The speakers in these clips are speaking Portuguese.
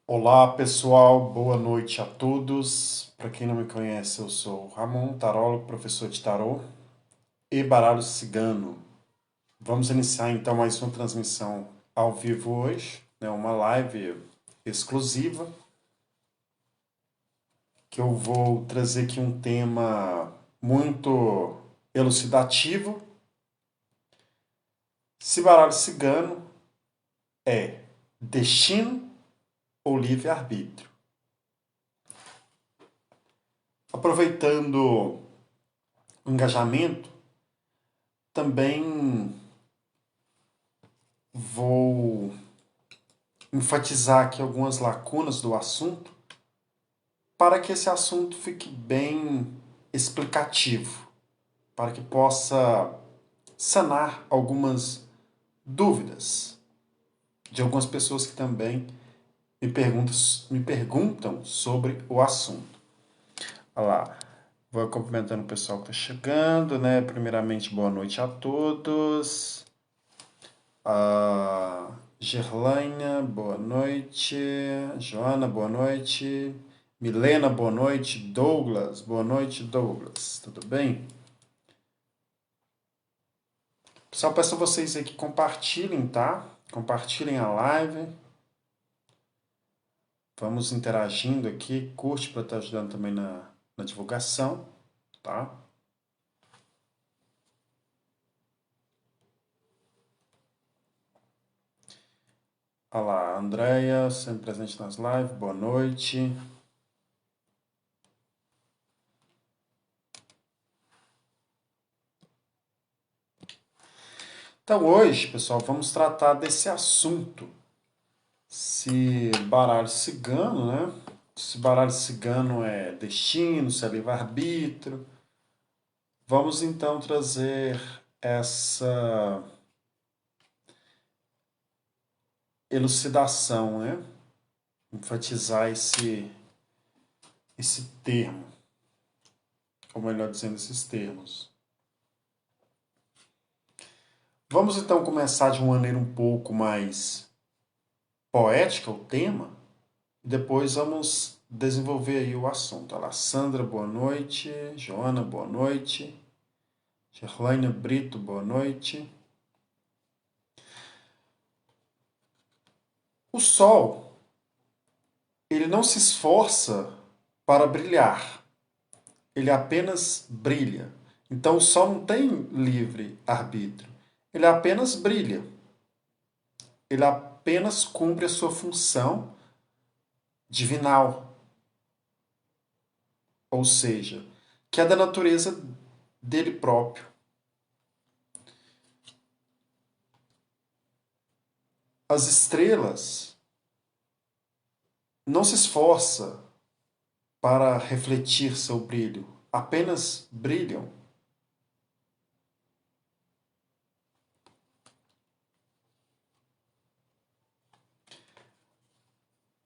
Olá pessoal, boa noite a todos. Para quem não me conhece, eu sou Ramon Tarólogo, professor de tarô e baralho cigano. Vamos iniciar então mais uma transmissão ao vivo hoje, né, uma live exclusiva, que eu vou trazer aqui um tema muito elucidativo. Se baralho cigano é destino ou livre-arbítrio? Aproveitando o engajamento, também vou enfatizar aqui algumas lacunas do assunto para que esse assunto fique bem explicativo, para que possa sanar algumas dúvidas de algumas pessoas que também me perguntam sobre o assunto. Olha lá, vou cumprimentando o pessoal que está chegando, né? Primeiramente, boa noite a todos. A Gerlânia, boa noite. Joana, boa noite. Milena, boa noite. Douglas, boa noite, Douglas. Tudo bem? Pessoal, peço a vocês aí que compartilhem, tá? Compartilhem a live. Vamos interagindo aqui. Curte para estar ajudando também na divulgação, tá? Olha lá, Andréia, sempre presente nas lives. Boa noite. Então, hoje, pessoal, vamos tratar desse assunto. Se baralho cigano, né? Se baralho cigano é destino, se é livre-arbítrio. Vamos então trazer essa elucidação, né? Enfatizar esse termo, ou melhor dizendo, esses termos. Vamos então começar de uma maneira um pouco mais poética o tema, e depois vamos desenvolver aí o assunto. Olha lá, Sandra, boa noite. Joana, boa noite. Gerlaine Brito, boa noite. O Sol, ele não se esforça para brilhar, ele apenas brilha. Então o Sol não tem livre arbítrio, ele apenas brilha, ele apenas cumpre a sua função divinal, ou seja, que é da natureza dele próprio. As estrelas não se esforçam para refletir seu brilho, apenas brilham.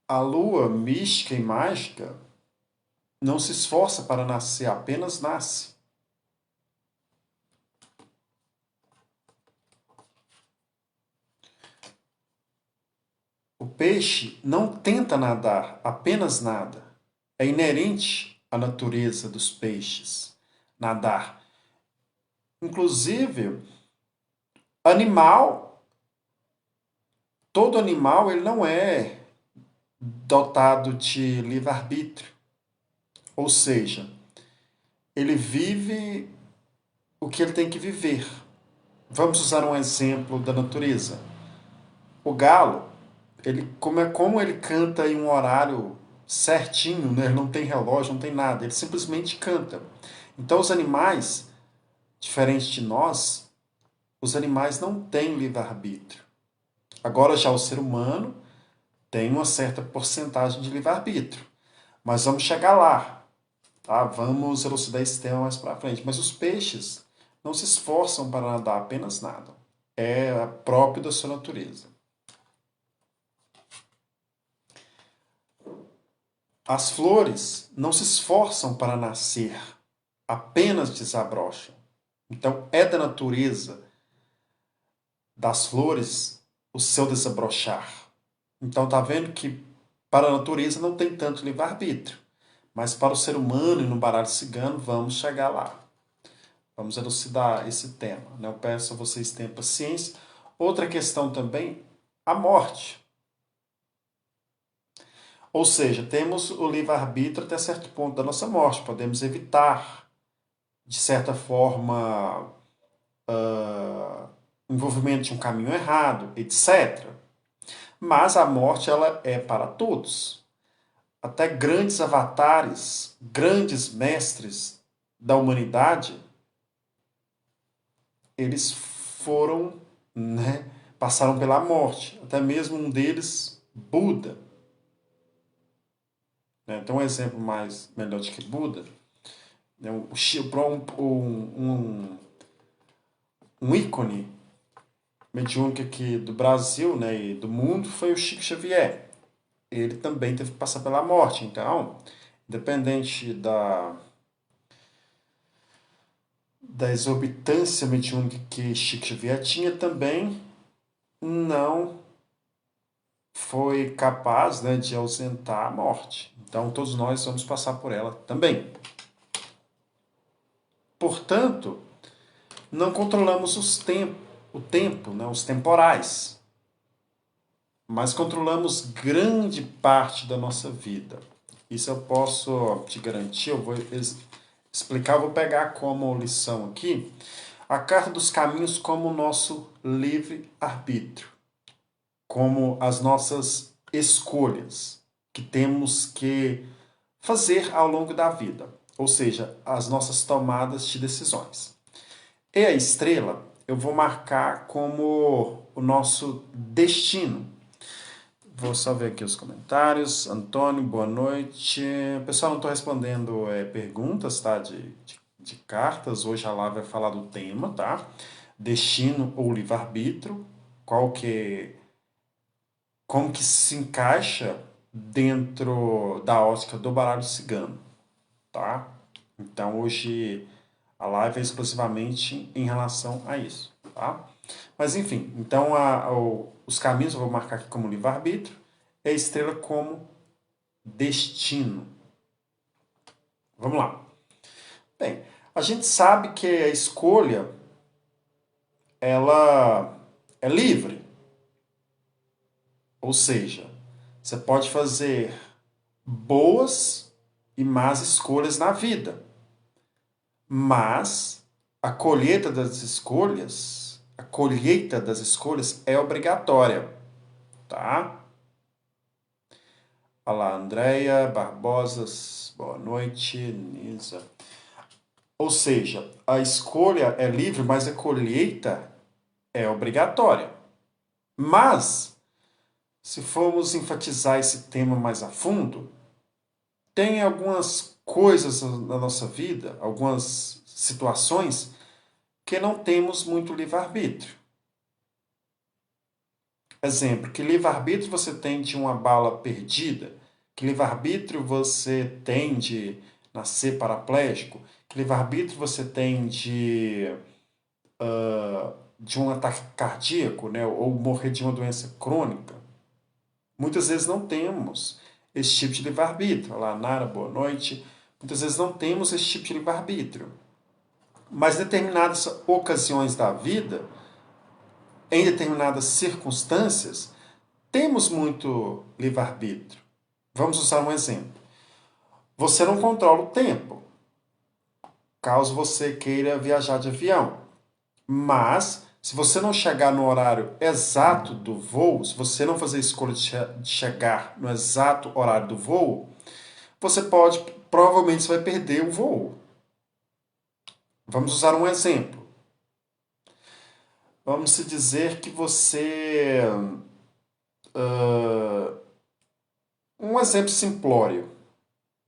A lua mística e mágica não se esforça para nascer, apenas nasce. O peixe não tenta nadar, apenas nada. É inerente à natureza dos peixes nadar. Inclusive, animal, todo animal ele não é dotado de livre-arbítrio. Ou seja, ele vive o que ele tem que viver. Vamos usar um exemplo da natureza. O galo, como ele canta em um horário certinho, né? Ele não tem relógio, não tem nada, ele simplesmente canta. Então os animais, diferente de nós, os animais não têm livre-arbítrio. Agora já o ser humano tem uma certa porcentagem de livre-arbítrio. Mas vamos chegar lá, tá? Vamos elucidar esse tema mais para frente. Mas os peixes não se esforçam para nadar, apenas nadam. É próprio da sua natureza. As flores não se esforçam para nascer, apenas desabrocham. Então é da natureza das flores o seu desabrochar. Então tá vendo que Para a natureza não tem tanto livre-arbítrio, mas para o ser humano e no baralho cigano vamos chegar lá. Vamos elucidar esse tema, né? Eu peço a vocês tenham paciência. Outra questão também, a morte. Ou seja, temos o livre-arbítrio até certo ponto da nossa morte. Podemos evitar, de certa forma, envolvimento de um caminho errado, etc. Mas a morte ela é para todos. Até grandes avatares, grandes mestres da humanidade, eles foram, né, passaram pela morte. Até mesmo um deles, Buda. Né? Tem um exemplo mais melhor de que Buda. Né? Um ícone mediúnico aqui do Brasil, né, e do mundo foi o Chico Xavier. Ele também teve que passar pela morte. Então, independente da exorbitância mediúnica que Chico Xavier tinha, também não foi capaz, né, de ausentar a morte. Então, todos nós vamos passar por ela também. Portanto, não controlamos o tempo, né, os temporais, mas controlamos grande parte da nossa vida. Isso eu posso te garantir, eu vou explicar, vou pegar como lição aqui a carta dos caminhos como o nosso livre-arbítrio, como as nossas escolhas que temos que fazer ao longo da vida, ou seja, as nossas tomadas de decisões. E a estrela eu vou marcar como o nosso destino. Vou só ver aqui os comentários. Antônio, boa noite. Pessoal, não estou respondendo perguntas, tá? De cartas. Hoje a Lá vai falar do tema, tá? Destino ou livre-arbítrio. Como que se encaixa dentro da ótica do baralho cigano, tá? Então hoje a live é exclusivamente em relação a isso, tá? Mas enfim, então os caminhos eu vou marcar aqui como livre-arbítrio e a estrela como destino. Vamos lá. Bem, a gente sabe que a escolha ela é livre, ou seja, você pode fazer boas e más escolhas na vida, mas a colheita das escolhas é obrigatória, tá? Olá, Andréia Barbosas, boa noite, Nisa. Ou seja, a escolha é livre, mas a colheita é obrigatória. Mas, se formos enfatizar esse tema mais a fundo, tem algumas coisas na nossa vida, algumas situações, que não temos muito livre-arbítrio. Exemplo, que livre-arbítrio você tem de uma bala perdida? Que livre-arbítrio você tem de nascer paraplégico? Que livre-arbítrio você tem de um ataque cardíaco, né? Ou morrer de uma doença crônica? Muitas vezes não temos esse tipo de livre-arbítrio. Olá, Nara, boa noite. Muitas vezes não temos esse tipo de livre-arbítrio. Mas em determinadas ocasiões da vida, em determinadas circunstâncias, temos muito livre-arbítrio. Vamos usar um exemplo. Você não controla o tempo, caso você queira viajar de avião. Mas, se você não chegar no horário exato do voo, se você não fazer a escolha de chegar no exato horário do voo, provavelmente você vai perder o voo. Vamos usar um exemplo. Vamos se dizer que você... um exemplo simplório,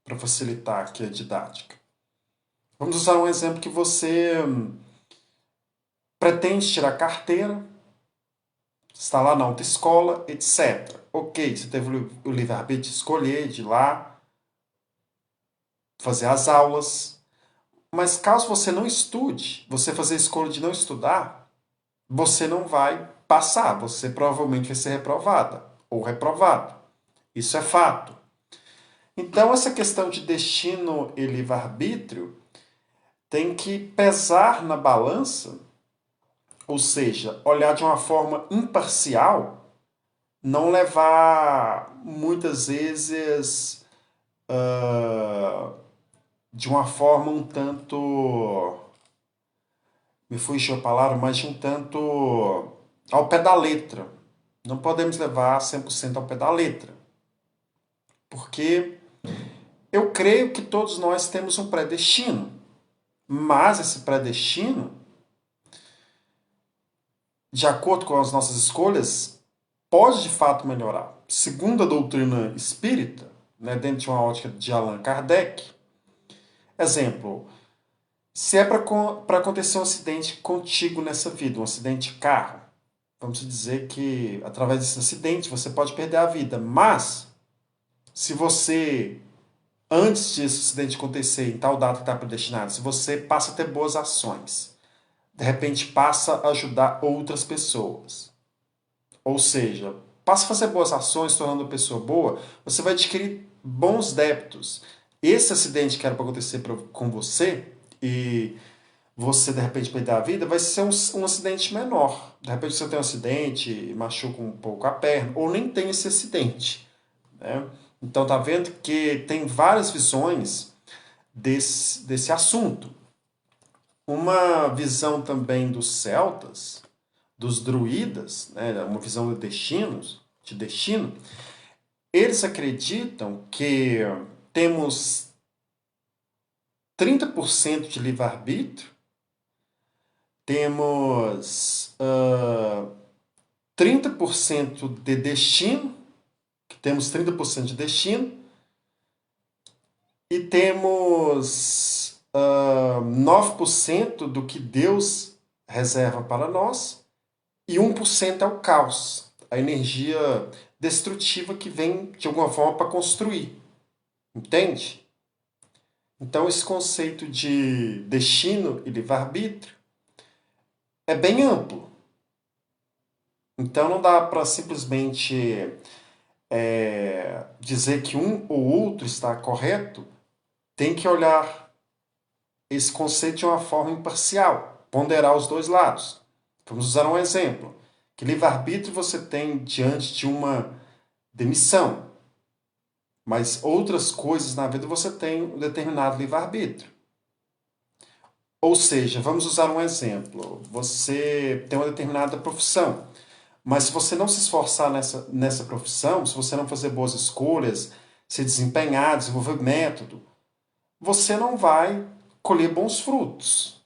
para facilitar aqui a didática. Vamos usar um exemplo que você pretende tirar carteira, está lá na autoescola, etc. Ok, você teve o livre-arbítrio de escolher, de ir lá, fazer as aulas. Mas caso você não estude, você fazer a escolha de não estudar, você não vai passar, você provavelmente vai ser reprovada ou reprovado. Isso é fato. Então, essa questão de destino e livre-arbítrio tem que pesar na balança, ou seja, olhar de uma forma imparcial, não levar muitas vezes de uma forma um tanto, me fugiu a palavra, mas de um tanto ao pé da letra. Não podemos levar 100% ao pé da letra, porque eu creio que todos nós temos um predestino, mas esse predestino, de acordo com as nossas escolhas, pode de fato melhorar. Segundo a doutrina espírita, né, dentro de uma ótica de Allan Kardec, exemplo, se é para acontecer um acidente contigo nessa vida, um acidente de carro, vamos dizer que através desse acidente você pode perder a vida, mas se você, antes desse acidente acontecer, em tal data que está predestinado, se você passa a ter boas ações, de repente passa a ajudar outras pessoas, ou seja, passa a fazer boas ações, tornando uma pessoa boa, você vai adquirir bons débitos. Esse acidente que era para acontecer com você, e você de repente perder a vida, vai ser um acidente menor. De repente você tem um acidente e machuca um pouco a perna, ou nem tem esse acidente, né? Então tá vendo que tem várias visões desse assunto. Uma visão também dos celtas, dos druidas, né, uma visão de destino, eles acreditam que temos 30% de livre-arbítrio, temos 30% de destino, que temos 30% de destino, e temos 9% do que Deus reserva para nós, e 1% é o caos, a energia destrutiva que vem de alguma forma para construir. Entende? Então, esse conceito de destino e livre-arbítrio é bem amplo. Então, não dá para simplesmente dizer que um ou outro está correto. Tem que olhar esse conceito de uma forma imparcial, ponderar os dois lados. Vamos usar um exemplo. Que livre-arbítrio você tem diante de uma demissão, mas outras coisas na vida você tem um determinado livre-arbítrio. Ou seja, vamos usar um exemplo. Você tem uma determinada profissão, mas se você não se esforçar nessa profissão, se você não fazer boas escolhas, se desempenhar, desenvolver método, você não vai colher bons frutos.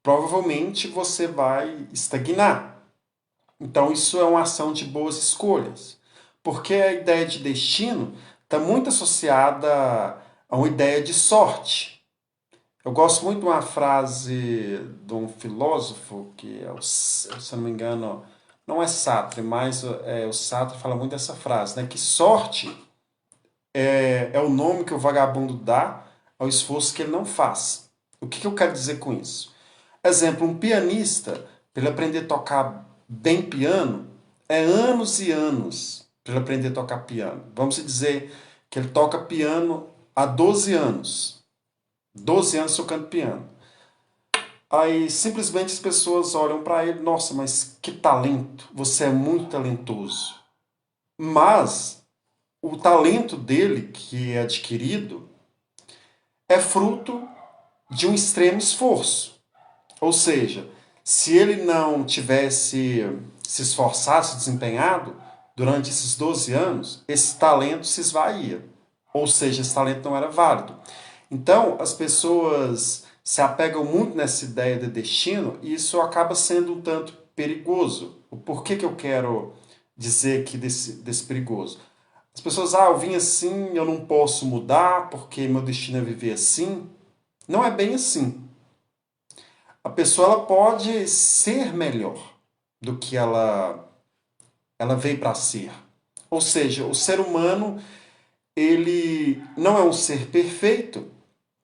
Provavelmente você vai estagnar. Então isso é uma ação de boas escolhas. Porque a ideia de destino está muito associada a uma ideia de sorte. Eu gosto muito de uma frase de um filósofo, que é, se eu não me engano, não é Sartre, mas o Sartre fala muito dessa frase, né? Que sorte é o nome que o vagabundo dá ao esforço que ele não faz. O que eu quero dizer com isso? Exemplo, um pianista, para ele aprender a tocar bem piano, é anos e anos para ele aprender a tocar piano. Vamos dizer que ele toca piano há 12 anos. 12 anos tocando piano. Aí simplesmente as pessoas olham para ele, nossa, mas que talento, você é muito talentoso. Mas o talento dele, que é adquirido, é fruto de um extremo esforço. Ou seja, se ele não tivesse se esforçado, se desempenhado durante esses 12 anos, esse talento se esvaía. Ou seja, esse talento não era válido. Então, as pessoas se apegam muito nessa ideia de destino e isso acaba sendo um tanto perigoso. O porquê que eu quero dizer aqui desse perigoso? As pessoas, eu vim assim, eu não posso mudar porque meu destino é viver assim. Não é bem assim. A pessoa ela pode ser melhor do que ela veio para ser. Ou seja, o ser humano ele não é um ser perfeito,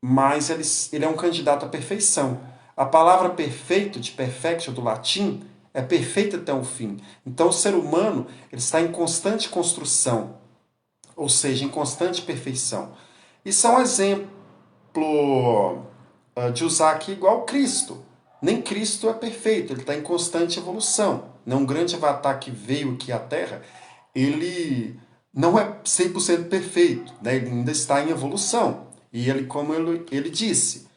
mas ele é um candidato à perfeição. A palavra perfeito, de perfectio do latim, é perfeito até o fim. Então o ser humano ele está em constante construção. ou seja, em constante perfeição. Isso é um exemplo de usar aqui igual Cristo. Nem Cristo é perfeito, ele está em constante evolução. Um grande avatar que veio aqui à Terra, ele não é 100% perfeito, né? Ele ainda está em evolução. E ele, como ele disse,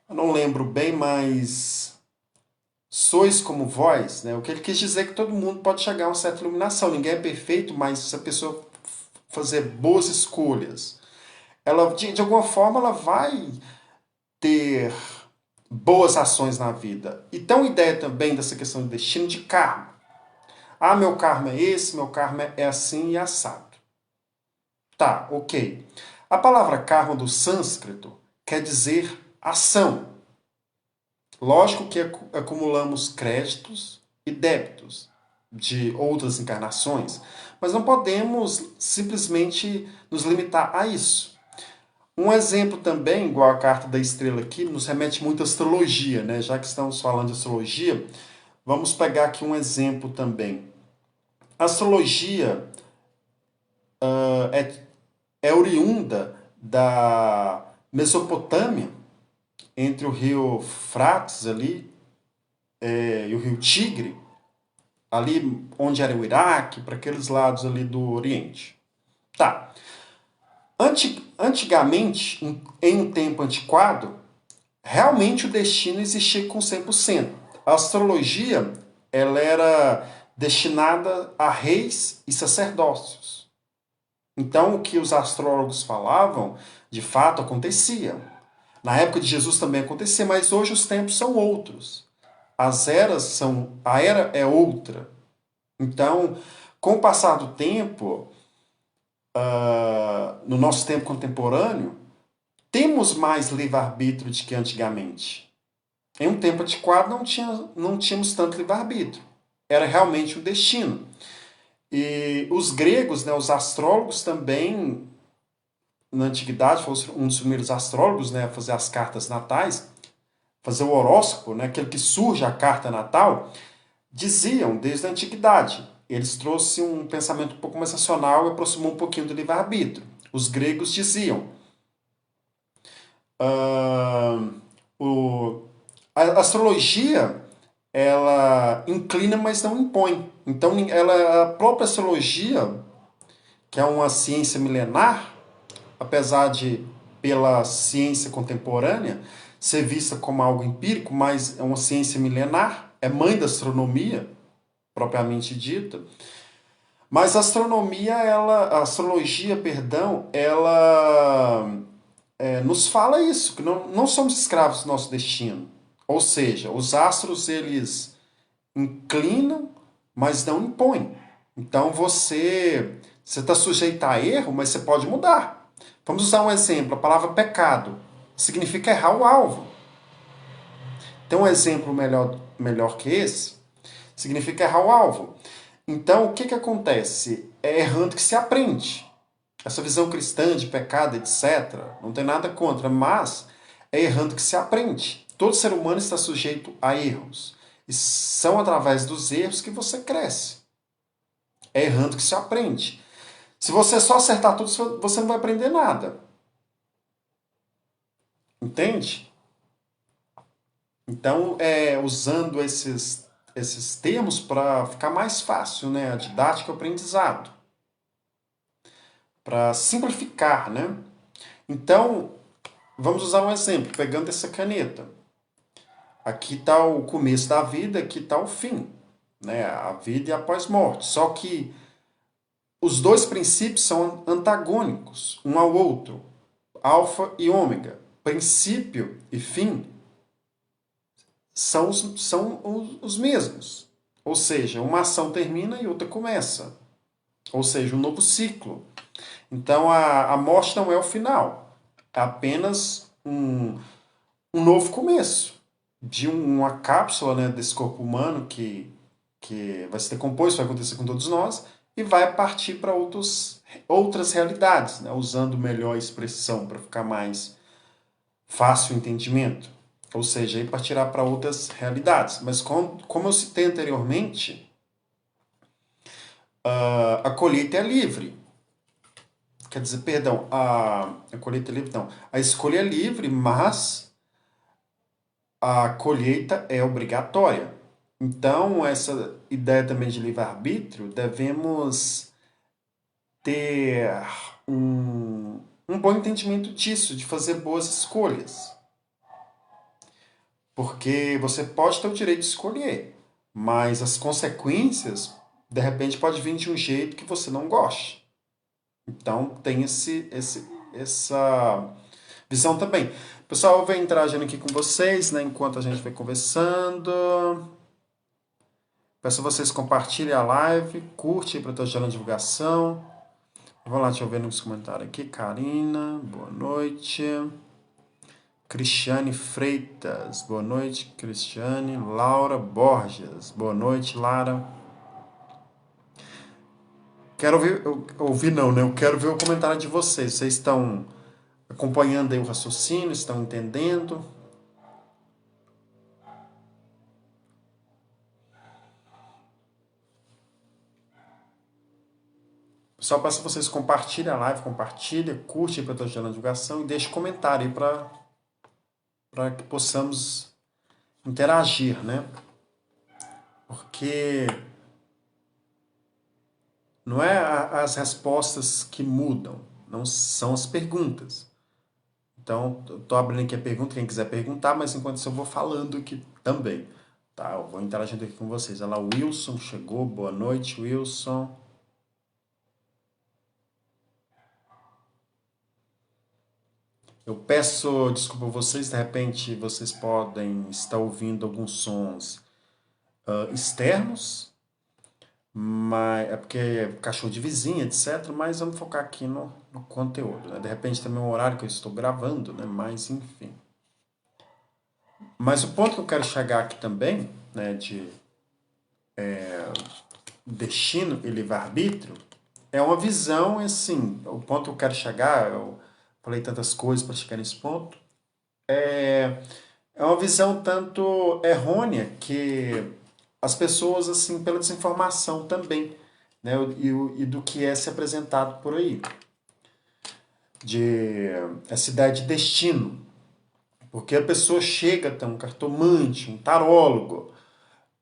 eu não lembro bem, mas sois como vós, né? O que ele quis dizer é que todo mundo pode chegar a uma certa iluminação. Ninguém é perfeito, mas se a pessoa fazer boas escolhas, ela de alguma forma ela vai ter boas ações na vida. E tem uma ideia também dessa questão de destino de karma. Ah, meu karma é esse, meu karma é assim e assado. Tá, ok. A palavra karma do sânscrito quer dizer ação. Lógico que acumulamos créditos e débitos de outras encarnações, mas não podemos simplesmente nos limitar a isso. Um exemplo também, igual a carta da estrela aqui, nos remete muito à astrologia, né? Já que estamos falando de astrologia, vamos pegar aqui um exemplo também. A astrologia é oriunda da Mesopotâmia, entre o rio Frates ali e o rio Tigre, ali onde era o Iraque, para aqueles lados ali do Oriente. Tá. Antigamente, em um tempo antiquado, realmente o destino existia com 100%. A astrologia, ela era destinada a reis e sacerdócios. Então, o que os astrólogos falavam, de fato acontecia. Na época de Jesus também acontecia, mas hoje os tempos são outros. A era é outra. Então, com o passar do tempo, no nosso tempo contemporâneo, temos mais livre-arbítrio do que antigamente. Em um tempo antiquado não tínhamos tanto livre-arbítrio. Era realmente o destino. E os gregos, né, os astrólogos também, na antiguidade, foram um dos primeiros astrólogos, né, a fazer as cartas natais, fazer o horóscopo, né, aquele que surge a carta natal, diziam desde a antiguidade. Eles trouxeram um pensamento um pouco mais racional e aproximou um pouquinho do livre-arbítrio. Os gregos diziam: a astrologia ela inclina, mas não impõe. Então, a própria astrologia, que é uma ciência milenar, apesar de, pela ciência contemporânea, ser vista como algo empírico, mas é uma ciência milenar, é mãe da astronomia, propriamente dita. Mas a astrologia, perdão, ela nos fala isso, que não somos escravos do nosso destino. Ou seja, os astros, eles inclinam, mas não impõem. Então você está sujeito a erro, mas você pode mudar. Vamos usar um exemplo. A palavra pecado significa errar o alvo. Tem um exemplo melhor que esse? Significa errar o alvo. Então, o que acontece? É errando que se aprende. Essa visão cristã de pecado, etc., não tem nada contra, mas é errando que se aprende. Todo ser humano está sujeito a erros. E são através dos erros que você cresce. É errando que se aprende. Se você só acertar tudo, você não vai aprender nada. Entende? Então, usando esses termos para ficar mais fácil, né? A didática e o aprendizado. Para simplificar, né? Então, vamos usar um exemplo, pegando essa caneta. Aqui está o começo da vida, aqui está o fim, né? A vida e a pós-morte. Só que os dois princípios são antagônicos um ao outro, alfa e ômega. Princípio e fim são os mesmos. Ou seja, uma ação termina e outra começa. Ou seja, um novo ciclo. Então a morte não é o final, é apenas um novo começo de uma cápsula, né, desse corpo humano que vai se decompor, isso vai acontecer com todos nós, e vai partir para outras realidades, né, usando melhor a expressão para ficar mais fácil o entendimento. Ou seja, aí partirá para outras realidades. Mas como eu citei anteriormente, a colheita é livre. quer dizer, perdão, a colheita livre, não. A escolha é livre, mas a colheita é obrigatória. Então, essa ideia também de livre-arbítrio, devemos ter um bom entendimento disso, de fazer boas escolhas. Porque você pode ter o direito de escolher, mas as consequências, de repente, pode vir de um jeito que você não goste. Então, tem essa visão também. Pessoal, eu venho interagindo aqui com vocês, né, enquanto a gente vai conversando. Peço a vocês compartilhem a live, curte para estar gerando divulgação. Vamos lá, deixa eu ver nos comentários aqui. Karina, boa noite. Cristiane Freitas, boa noite, Cristiane. Laura Borges, boa noite, Lara. Quero ouvir não, né? Eu quero ver o comentário de vocês. Vocês estão acompanhando aí o raciocínio, estão entendendo? Só peço que vocês compartilhem a live, compartilhem, curte para estar gerando divulgação e deixe comentário aí para que possamos interagir, né? Porque não é as respostas que mudam, não são as perguntas. Então, estou abrindo aqui a pergunta, quem quiser perguntar, mas enquanto isso eu vou falando aqui também. Tá, eu vou interagindo aqui com vocês. Olha lá, o Wilson chegou, boa noite, Wilson. Eu peço desculpa a vocês, de repente vocês podem estar ouvindo alguns sons externos, mas é porque é cachorro de vizinha, etc. Mas vamos focar aqui no conteúdo, né? De repente também é um horário que eu estou gravando, né? Mas enfim. Mas o ponto que eu quero chegar aqui também, né, de destino e livre-arbítrio, é uma visão, assim, o ponto que eu quero chegar, eu falei tantas coisas para chegar nesse ponto, é uma visão tanto errônea que as pessoas, assim, pela desinformação também, né, e do que é se apresentado por aí, de essa ideia de destino, porque a pessoa chega a ter um cartomante, um tarólogo,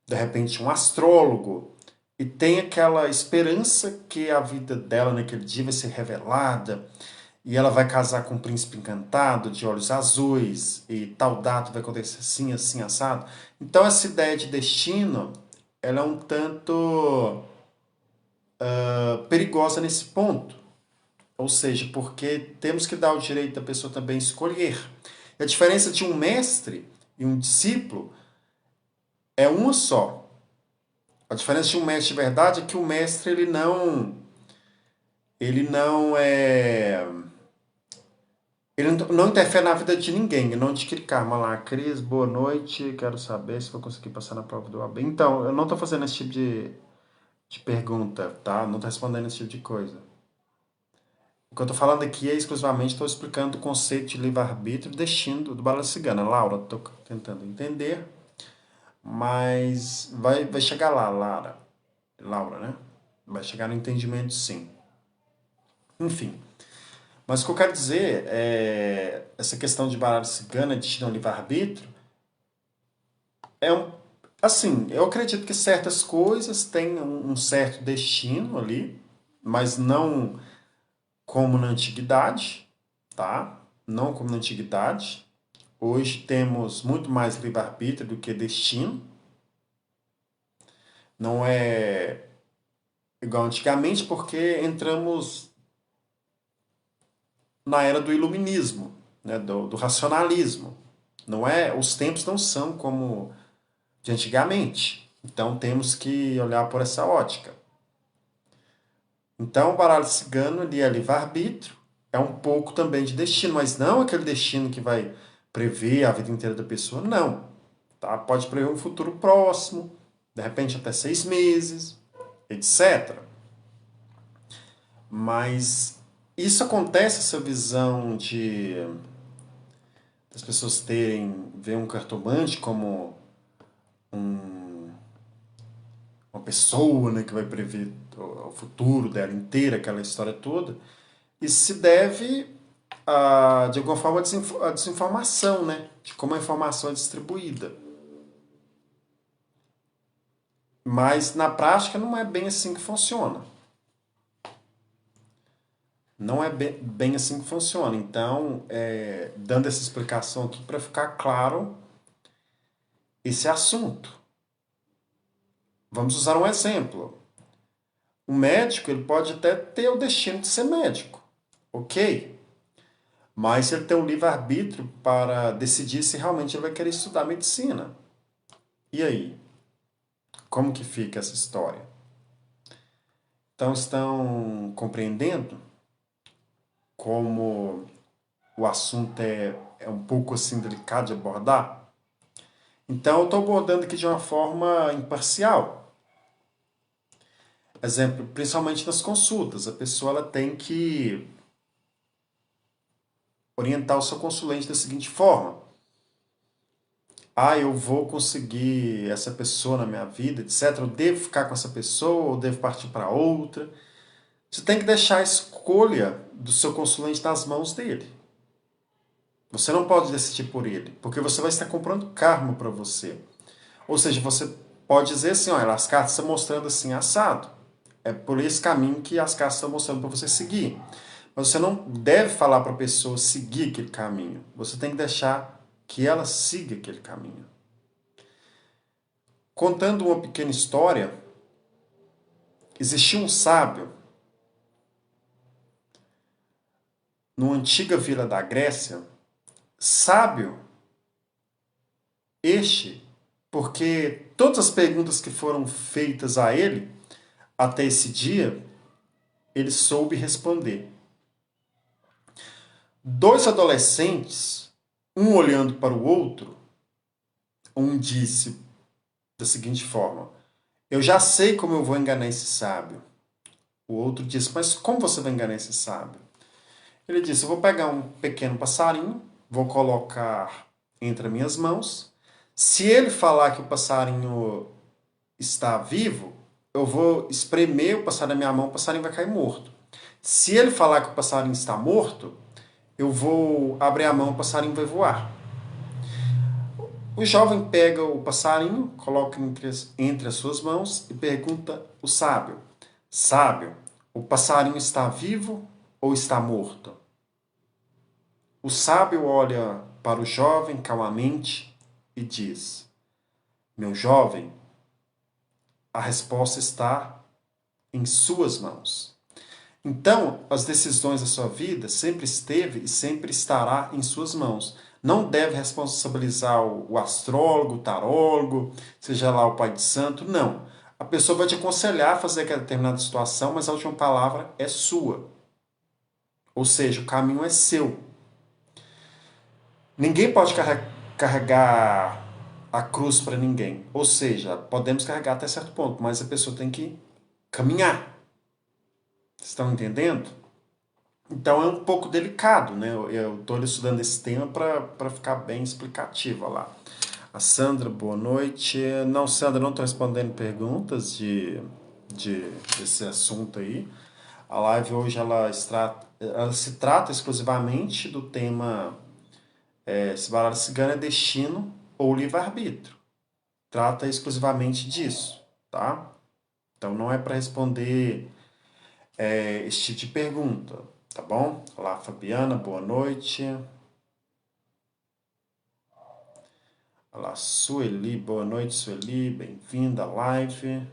de repente um astrólogo, e tem aquela esperança que a vida dela naquele dia vai ser revelada, e ela vai casar com um príncipe encantado, de olhos azuis, e tal data vai acontecer assim, assim, assado. Então essa ideia de destino, ela é um tanto perigosa nesse ponto. Ou seja, porque temos que dar o direito da pessoa também escolher. E a diferença de um mestre e um discípulo é uma só. A diferença de um mestre de verdade é que o mestre ele não interfere na vida de ninguém, ele não adquire karma lá. Cris, boa noite, quero saber se vou conseguir passar na prova do OAB. Então, eu não estou fazendo esse tipo de pergunta, tá? Não estou respondendo esse tipo de coisa. O que eu estou falando aqui é exclusivamente, estou explicando o conceito de livre-arbítrio e destino do Bala Cigana. Laura, estou tentando entender, mas vai chegar lá, Laura, né? Vai chegar no entendimento, sim. Enfim. Mas o que eu quero dizer é essa questão de baralho cigana, destino ao livre-arbítrio, é assim, eu acredito que certas coisas têm um certo destino ali, mas não como na antiguidade, tá? Não como na antiguidade. Hoje temos muito mais livre-arbítrio do que destino. Não é igual antigamente, porque entramos na era do iluminismo, né? do racionalismo. Não é, os tempos não são como de antigamente. Então temos que olhar por essa ótica. Então o baralho cigano ali é livre-arbítrio, é um pouco também de destino, mas não aquele destino que vai prever a vida inteira da pessoa, não. Tá? Pode prever um futuro próximo, de repente até 6 meses, etc. Mas isso acontece, essa visão de as pessoas ver um cartomante como uma pessoa, né, que vai prever o futuro dela inteira, aquela história toda. Isso se deve, de alguma forma, à desinformação, né? De como a informação é distribuída. Mas na prática não é bem assim que funciona. Não é bem assim que funciona. Então, dando essa explicação aqui para ficar claro esse assunto. Vamos usar um exemplo. Um médico ele pode até ter o destino de ser médico, ok? Mas ele tem um livre-arbítrio para decidir se realmente ele vai querer estudar medicina. E aí? Como que fica essa história? Então, estão compreendendo como o assunto é um pouco assim delicado de abordar? Então, eu estou abordando aqui de uma forma imparcial. Exemplo, principalmente nas consultas, a pessoa ela tem que orientar o seu consulente da seguinte forma: eu vou conseguir essa pessoa na minha vida, etc. Eu devo ficar com essa pessoa ou devo partir para outra? Você tem que deixar a escolha do seu consulente nas mãos dele. Você não pode decidir por ele, porque você vai estar comprando karma para você. Ou seja, você pode dizer assim, olha, as cartas estão mostrando assim assado. É por esse caminho que as cartas estão mostrando para você seguir. Mas você não deve falar para a pessoa seguir aquele caminho. Você tem que deixar que ela siga aquele caminho. Contando uma pequena história, existia um sábio numa antiga vila da Grécia, sábio este, porque todas as perguntas que foram feitas a ele até esse dia, ele soube responder. Dois adolescentes, um olhando para o outro, um disse da seguinte forma: eu já sei como eu vou enganar esse sábio. O outro disse: mas como você vai enganar esse sábio? Ele disse: eu vou pegar um pequeno passarinho, vou colocar entre as minhas mãos. Se ele falar que o passarinho está vivo, eu vou espremer o passarinho na minha mão, o passarinho vai cair morto. Se ele falar que o passarinho está morto, eu vou abrir a mão, o passarinho vai voar. O jovem pega o passarinho, coloca entre as suas mãos e pergunta o sábio: sábio, o passarinho está vivo ou está morto? O sábio olha para o jovem calmamente e diz: meu jovem, a resposta está em suas mãos. Então, as decisões da sua vida sempre esteve e sempre estará em suas mãos. Não deve responsabilizar o astrólogo, o tarólogo, seja lá o pai de santo, não. A pessoa vai te aconselhar a fazer aquela determinada situação, mas a última palavra é sua. Ou seja, o caminho é seu. Ninguém pode carregar a cruz para ninguém. Ou seja, podemos carregar até certo ponto, mas a pessoa tem que caminhar. Estão entendendo? Então é um pouco delicado, né? Eu estou estudando esse tema para ficar bem explicativo. Olha lá. A Sandra, boa noite. Não, Sandra, não estou respondendo perguntas desse assunto aí. A live hoje ela se trata exclusivamente do tema se baralho cigano é destino ou livre-arbítrio. Trata exclusivamente disso, tá? Então não é para responder esse tipo de pergunta, tá bom? Olá, Fabiana, boa noite. Olá, Sueli, boa noite, Sueli, bem-vinda à live.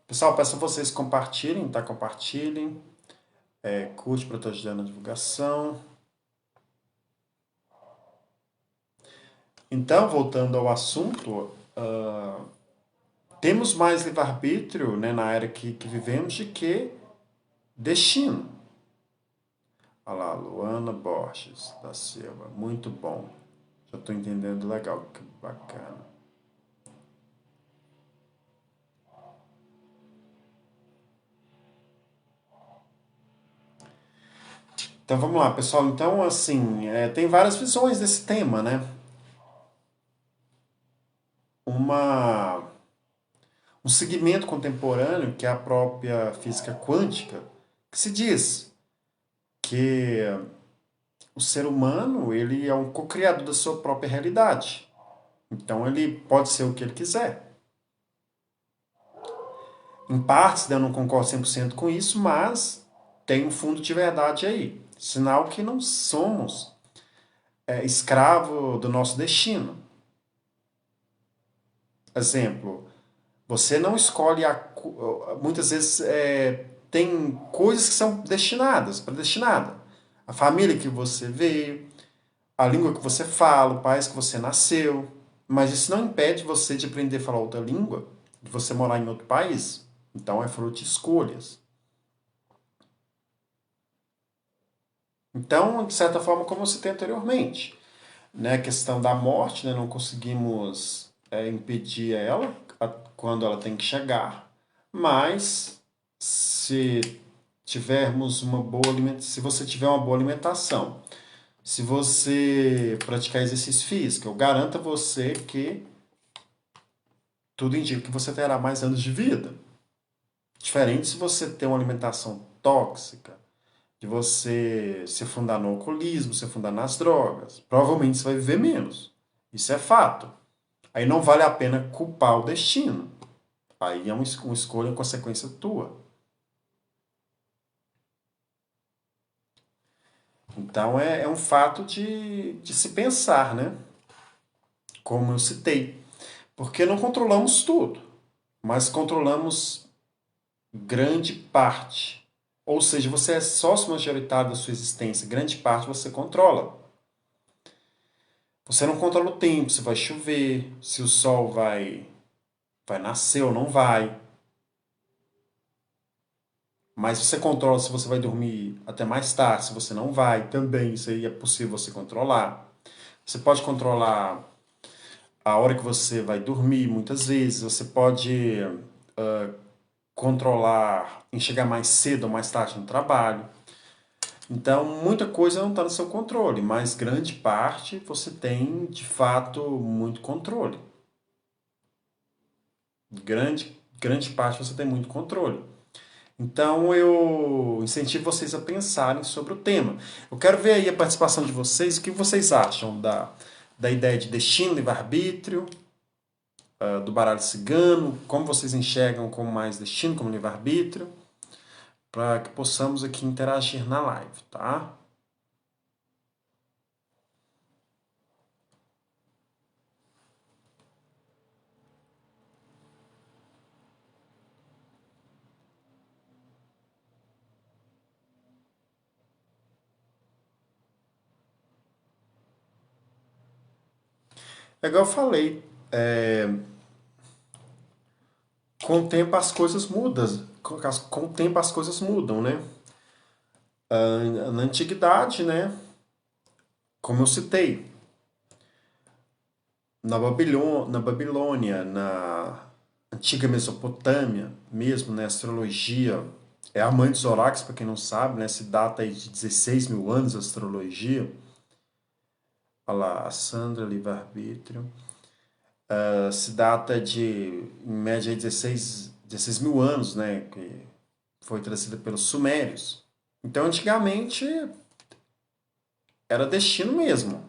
Pessoal, peço a vocês compartilhem, tá? Compartilhem. Curte para estar ajudando a divulgação. Então, voltando ao assunto, temos mais livre-arbítrio, né, na era que vivemos de que destino. Olha lá, Luana Borges da Silva, muito bom. Já estou entendendo legal, que bacana. Então vamos lá, pessoal. Então, assim, tem várias visões desse tema, né? Um segmento contemporâneo, que é a própria física quântica, que se diz porque o ser humano, ele é um co-criador da sua própria realidade. Então ele pode ser o que ele quiser. Em partes, né, eu não concordo 100% com isso, mas tem um fundo de verdade aí. Sinal que não somos escravo do nosso destino. Exemplo, você não escolhe muitas vezes tem coisas que são destinadas, predestinadas. A família que você veio, a língua que você fala, o país que você nasceu. Mas isso não impede você de aprender a falar outra língua, de você morar em outro país. Então é fruto de escolhas. Então, de certa forma, como eu citei anteriormente, né, a questão da morte, né, não conseguimos impedir ela quando ela tem que chegar, mas se tivermos uma boa alimentação, se você tiver uma boa alimentação, se você praticar exercício físico, eu garanto a você que tudo indica que você terá mais anos de vida. Diferente se você tem uma alimentação tóxica, de você se afundar no alcoolismo, se afundar nas drogas. Provavelmente você vai viver menos. Isso é fato. Aí não vale a pena culpar o destino. Aí é uma escolha, uma consequência tua. Então é um fato de se pensar, né? Como eu citei. Porque não controlamos tudo, mas controlamos grande parte. Ou seja, você é sócio majoritário da sua existência, grande parte você controla. Você não controla o tempo, se vai chover, se o sol vai nascer ou não vai. Mas você controla se você vai dormir até mais tarde, se você não vai, também isso aí é possível você controlar. Você pode controlar a hora que você vai dormir, muitas vezes. Você pode controlar em chegar mais cedo ou mais tarde no trabalho. Então, muita coisa não está no seu controle, mas grande parte você tem, de fato, muito controle. Grande parte você tem muito controle. Então, eu incentivo vocês a pensarem sobre o tema. Eu quero ver aí a participação de vocês, o que vocês acham da ideia de destino, livre-arbítrio, do baralho cigano, como vocês enxergam como mais destino, como livre-arbítrio, para que possamos aqui interagir na live, tá? É igual eu falei, com o tempo as coisas mudam, com o tempo as coisas mudam, né? Na antiguidade, né? Como eu citei, na Babilônia, na antiga Mesopotâmia, mesmo, né? Astrologia é a mãe dos oráculos, para quem não sabe, né? Se data aí de 16 mil anos a astrologia. Olha lá, a Sandra, livre-arbítrio. Se data de, em média, 16 mil anos, né? Que foi trazida pelos sumérios. Então, antigamente, era destino mesmo.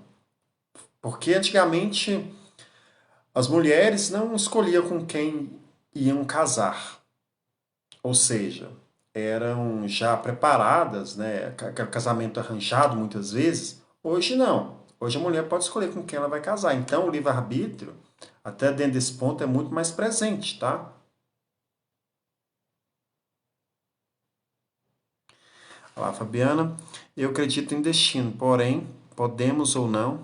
Porque antigamente as mulheres não escolhiam com quem iam casar. Ou seja, eram já preparadas, né? Casamento arranjado muitas vezes. Hoje não. Hoje a mulher pode escolher com quem ela vai casar. Então o livre-arbítrio, até dentro desse ponto, é muito mais presente, tá? Olá, Fabiana. Eu acredito em destino, porém, podemos ou não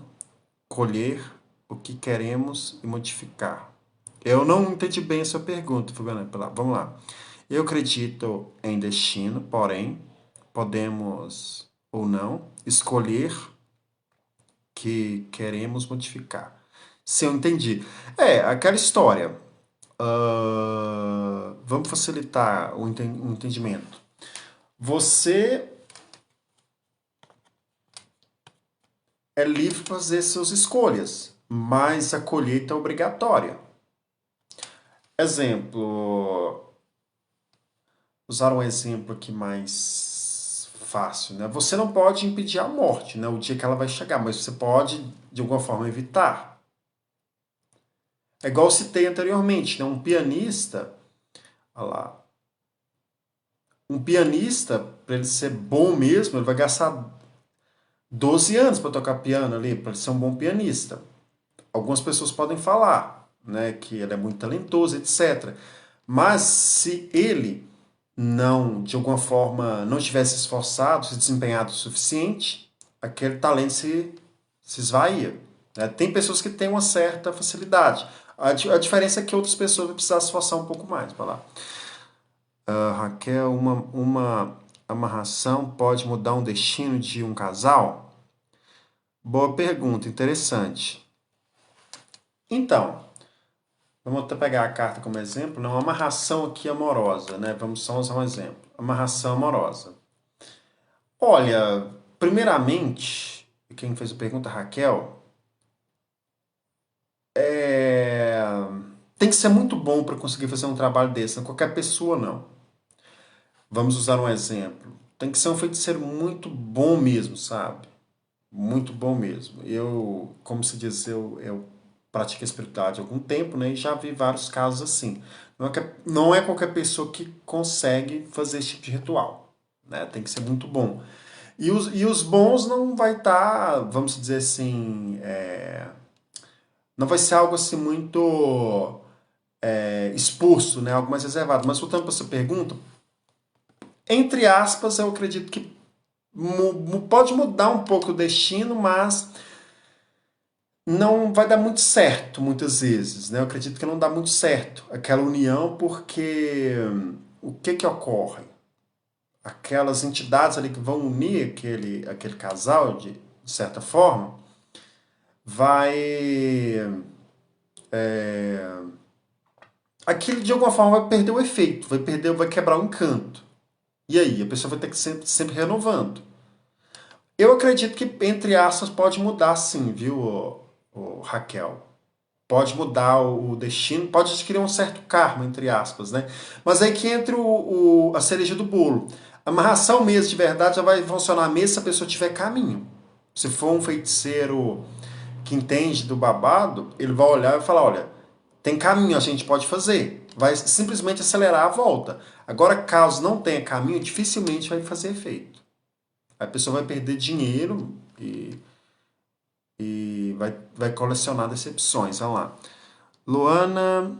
colher o que queremos e modificar. Eu não entendi bem a sua pergunta, Fabiana. Vamos lá. Eu acredito em destino, porém, podemos ou não escolher que queremos modificar. Se eu entendi. Aquela história. Vamos facilitar o entendimento. Você é livre para fazer suas escolhas, mas a colheita é obrigatória. Exemplo, usar um exemplo aqui mais fácil, né? Você não pode impedir a morte, né? O dia que ela vai chegar, mas você pode, de alguma forma, evitar. É igual eu citei anteriormente, né? Um pianista, olha lá, um pianista, para ele ser bom mesmo, ele vai gastar 12 anos para tocar piano ali, para ele ser um bom pianista. Algumas pessoas podem falar, né, que ele é muito talentoso, etc. Mas se ele não, de alguma forma, não tivesse esforçado, se desempenhado o suficiente, aquele talento se esvaía. Né? Tem pessoas que têm uma certa facilidade. A diferença é que outras pessoas vão precisar se esforçar um pouco mais. Vai lá. Raquel, uma amarração pode mudar um destino de um casal? Boa pergunta, interessante. Então, vamos até pegar a carta como exemplo, né? Uma amarração aqui amorosa, né? Vamos só usar um exemplo. Amarração amorosa. Olha, primeiramente, quem fez a pergunta, Raquel, é... tem que ser muito bom para conseguir fazer um trabalho desse, não é qualquer pessoa não. Vamos usar um exemplo. Tem que ser um feiticeiro muito bom mesmo, sabe? Muito bom mesmo. Eu, como se diz, eu pratico a espiritualidade há algum tempo, né? E já vi vários casos assim. Não é qualquer pessoa que consegue fazer esse tipo de ritual, né? Tem que ser muito bom. E os bons não vai estar, vamos dizer assim, não vai ser algo assim muito expulso, né? Algo mais reservado. Mas voltando para essa pergunta, entre aspas, eu acredito que pode mudar um pouco o destino, mas não vai dar muito certo muitas vezes, né? Eu acredito que não dá muito certo aquela união, porque o que que ocorre? Aquelas entidades ali que vão unir aquele casal, de certa forma, vai. Aquilo de alguma forma vai perder o efeito, vai quebrar o encanto. E aí, a pessoa vai ter que sempre renovando. Eu acredito que, entre aspas, pode mudar sim, viu, Raquel? Pode mudar o destino, pode adquirir um certo karma, entre aspas, né? Mas aí que entra a cereja do bolo. A amarração mesmo, de verdade, já vai funcionar mesmo se a pessoa tiver caminho. Se for um feiticeiro que entende do babado, ele vai olhar e falar, olha, tem caminho, a gente pode fazer. Vai simplesmente acelerar a volta. Agora, caso não tenha caminho, dificilmente vai fazer efeito. A pessoa vai perder dinheiro e vai colecionar decepções. Vamos lá. Luana,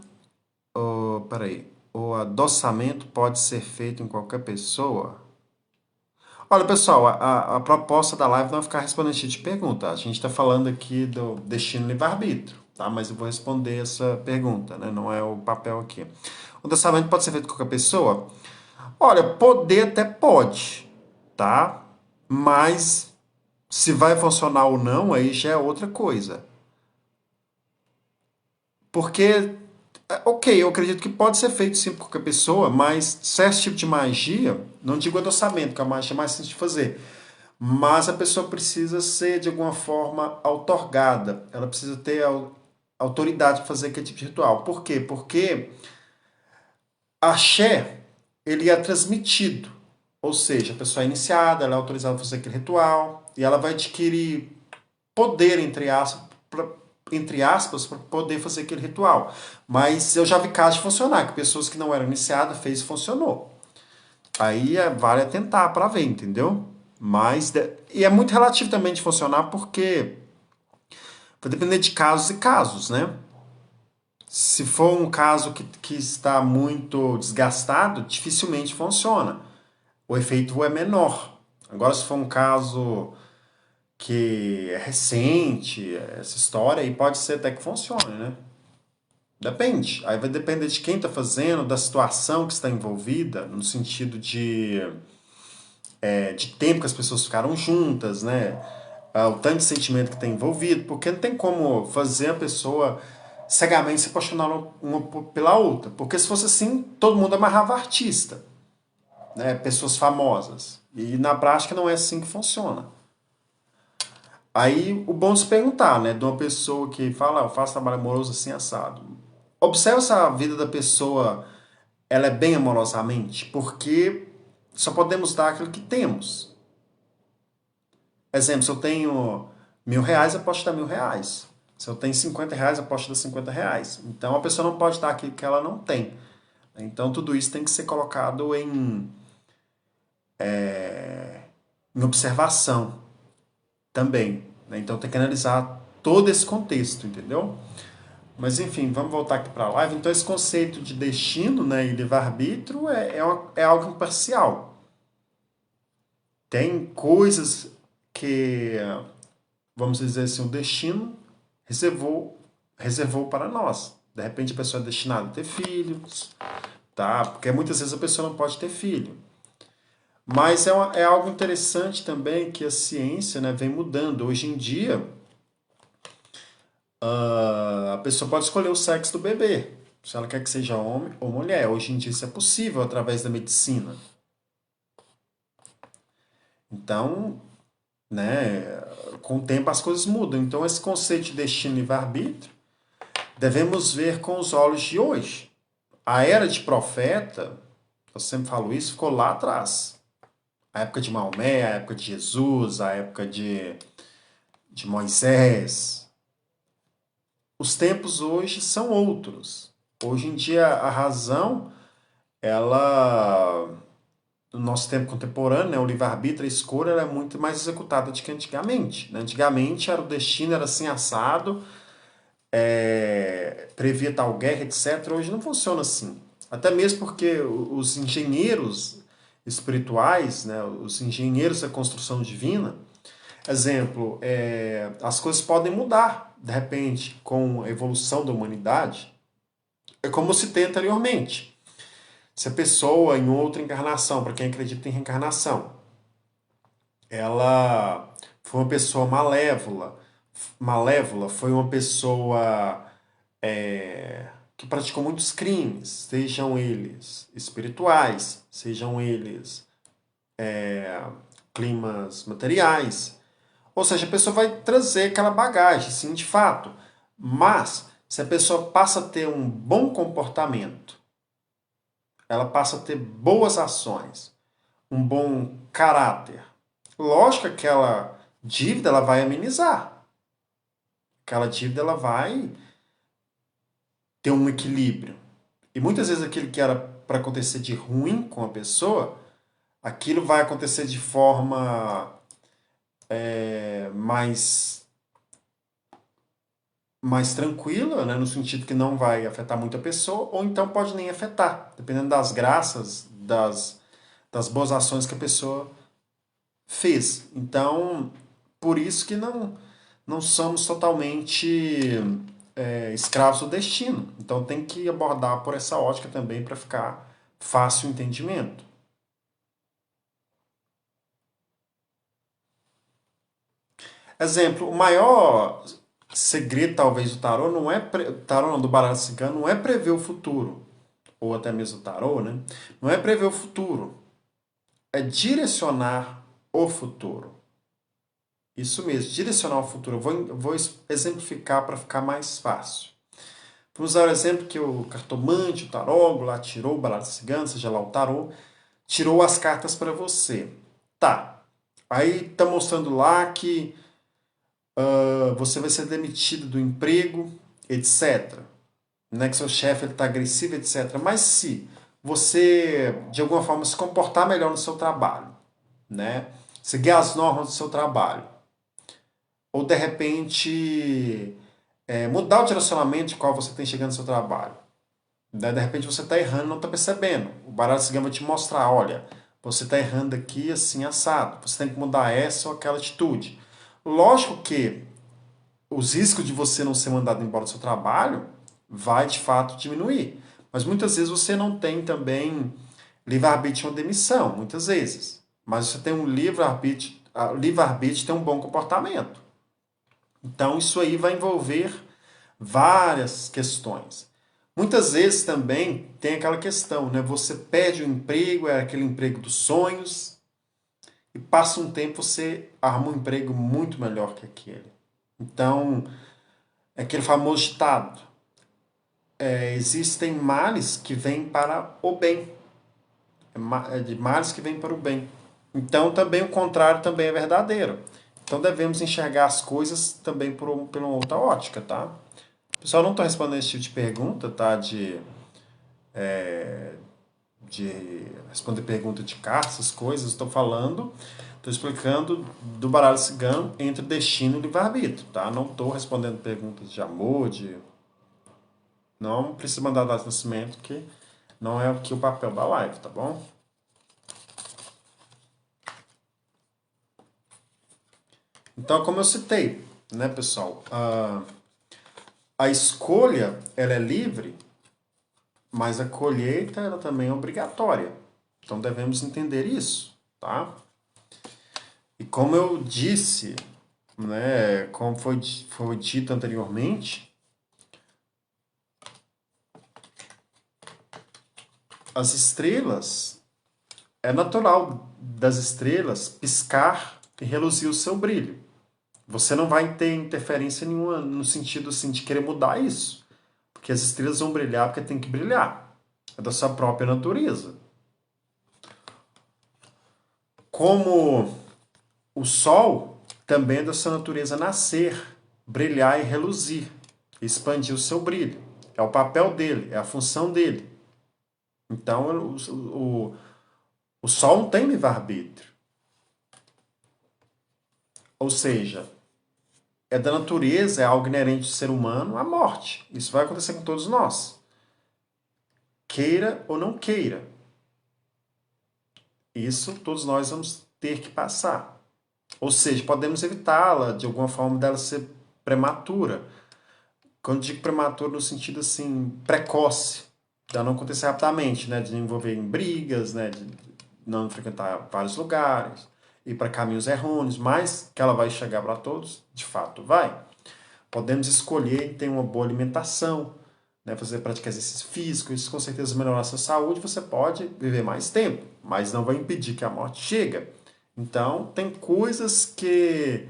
peraí. O adoçamento pode ser feito em qualquer pessoa? Olha, pessoal, a proposta da live não é ficar respondendo esse tipo de pergunta. A gente está falando aqui do destino livre-arbítrio, tá? Mas eu vou responder essa pergunta, né? Não é o papel aqui. O adoçamento pode ser feito com qualquer pessoa? Olha, poder até pode, tá? Mas se vai funcionar ou não, aí já é outra coisa. Porque, ok, eu acredito que pode ser feito sim por qualquer pessoa, mas certo tipo de magia, não digo adoçamento, que a magia é mais simples de fazer, mas a pessoa precisa ser de alguma forma outorgada, ela precisa ter autoridade para fazer aquele tipo de ritual. Por quê? Porque axé, ele é transmitido, ou seja, a pessoa é iniciada, ela é autorizada a fazer aquele ritual, e ela vai adquirir poder, entre aspas, para poder fazer aquele ritual. Mas eu já vi casos de funcionar, que pessoas que não eram iniciadas fez e funcionou. Aí vale tentar para ver, entendeu? E é muito relativo também de funcionar, porque vai depender de casos e casos, né? Se for um caso que está muito desgastado, dificilmente funciona. O efeito é menor. Agora, se for um caso que é recente, essa história, aí pode ser até que funcione, né? Depende. Aí vai depender de quem está fazendo, da situação que está envolvida, no sentido de tempo que as pessoas ficaram juntas, né? O tanto de sentimento que está envolvido, porque não tem como fazer a pessoa cegamente se apaixonar uma pela outra. Porque se fosse assim, todo mundo amarrava artista, né? Pessoas famosas. E na prática não é assim que funciona. Aí o bom de se perguntar, né? De uma pessoa que fala, eu faço trabalho amoroso assim assado. Observe se a vida da pessoa ela é bem amorosamente, porque só podemos dar aquilo que temos. Exemplo, se eu tenho R$ 1.000, eu posso te dar R$ 1.000. Se eu tenho R$ 50, eu posso te dar R$ 50. Então a pessoa não pode dar aquilo que ela não tem. Então tudo isso tem que ser colocado em observação também, né? Então tem que analisar todo esse contexto, entendeu? Mas enfim, vamos voltar aqui para a live. Então esse conceito de destino, né, e livre-arbítrio é algo imparcial. Tem coisas que, vamos dizer assim, o destino reservou para nós. De repente a pessoa é destinada a ter filhos, tá? Porque muitas vezes a pessoa não pode ter filho. Mas é algo interessante também que a ciência, né, vem mudando. Hoje em dia, a pessoa pode escolher o sexo do bebê, se ela quer que seja homem ou mulher. Hoje em dia isso é possível através da medicina. Então, né, com o tempo as coisas mudam. Então, esse conceito de destino e livre-arbítrio devemos ver com os olhos de hoje. A era de profeta, eu sempre falo isso, ficou lá atrás. A época de Maomé, a época de Jesus, a época de Moisés. Os tempos hoje são outros. Hoje em dia a razão, ela, no nosso tempo contemporâneo, né, o livre-arbítrio, a escolha, ela é muito mais executada do que antigamente. Né? Antigamente era o destino, era assim assado, previa tal guerra, etc. Hoje não funciona assim. Até mesmo porque os engenheiros espirituais, né, os engenheiros da construção divina, exemplo, as coisas podem mudar, de repente, com a evolução da humanidade. É como eu citei anteriormente. Se a pessoa, em outra encarnação, para quem acredita em reencarnação, ela foi uma pessoa malévola, foi uma pessoa que praticou muitos crimes, sejam eles espirituais, sejam eles climas materiais. Ou seja, a pessoa vai trazer aquela bagagem, sim, de fato. Mas, se a pessoa passa a ter um bom comportamento, ela passa a ter boas ações, um bom caráter, lógico que aquela dívida ela vai amenizar. Aquela dívida ela vai ter um equilíbrio. E muitas vezes aquilo que era para acontecer de ruim com a pessoa, aquilo vai acontecer de forma mais tranquila, né, no sentido que não vai afetar muito a pessoa, ou então pode nem afetar, dependendo das graças, das boas ações que a pessoa fez. Então, por isso que não somos totalmente escravos do destino. Então tem que abordar por essa ótica também para ficar fácil o entendimento. Exemplo, o maior segredo talvez do tarô não é tarô não, do baralho cigano não é prever o futuro, ou até mesmo o tarô, né? Não é prever o futuro, é direcionar o futuro. Isso mesmo, direcionar o futuro. Eu vou exemplificar para ficar mais fácil. Vamos usar o exemplo que o cartomante, o tarólogo, lá tirou o baralho cigano, seja lá o tarô, tirou as cartas para você. Tá. Aí tá mostrando lá que você vai ser demitido do emprego, etc. Né, que seu chefe está agressivo, etc. Mas se você, de alguma forma, se comportar melhor no seu trabalho, né, seguir as normas do seu trabalho, ou de repente mudar o direcionamento de qual você tem chegando no seu trabalho. Né? De repente você está errando e não está percebendo. O baralho cigano vai te mostrar, olha, você está errando aqui assim assado. Você tem que mudar essa ou aquela atitude. Lógico que os riscos de você não ser mandado embora do seu trabalho vai de fato diminuir. Mas muitas vezes você não tem também livre-arbítrio ou demissão, muitas vezes. Mas você tem um livre-arbítrio, livre-arbítrio tem um bom comportamento. Então isso aí vai envolver várias questões. Muitas vezes também tem aquela questão, né? Você perde o emprego, é aquele emprego dos sonhos, e passa um tempo você arruma um emprego muito melhor que aquele. Então, é aquele famoso ditado: existem males que vêm para o bem. É de males que vêm para o bem. Então, também o contrário também é verdadeiro. Então devemos enxergar as coisas também por uma outra ótica, tá? Pessoal, não estou respondendo esse tipo de pergunta, tá? De responder pergunta de carta, essas coisas. Estou explicando do baralho cigano entre destino e livre-arbítrio, tá? Não estou respondendo perguntas de amor, de... Não precisa mandar data de nascimento, que não é aqui o papel da live, tá bom? Então, como eu citei, né, pessoal? A escolha, ela é livre, mas a colheita, ela também é obrigatória. Então, devemos entender isso, tá? E como eu disse, né, como foi dito anteriormente, as estrelas, é natural das estrelas piscar e reluzir o seu brilho. Você não vai ter interferência nenhuma no sentido assim, de querer mudar isso. Porque as estrelas vão brilhar porque tem que brilhar. É da sua própria natureza. Como o Sol também é da sua natureza nascer, brilhar e reluzir, expandir o seu brilho. É o papel dele, é a função dele. Então, o Sol não tem livre-arbítrio. Ou seja, é da natureza, é algo inerente do ser humano, a morte. Isso vai acontecer com todos nós. Queira ou não queira. Isso todos nós vamos ter que passar. Ou seja, podemos evitá-la de alguma forma dela ser prematura. Quando digo prematura no sentido assim, precoce, de não acontecer rapidamente, né? De envolver em brigas, né? De não frequentar vários lugares, ir para caminhos errôneos, mas que ela vai chegar para todos, de fato vai. Podemos escolher ter uma boa alimentação, né? Fazer praticar exercício físico, isso com certeza melhorar a sua saúde, você pode viver mais tempo, mas não vai impedir que a morte chegue. Então, tem coisas que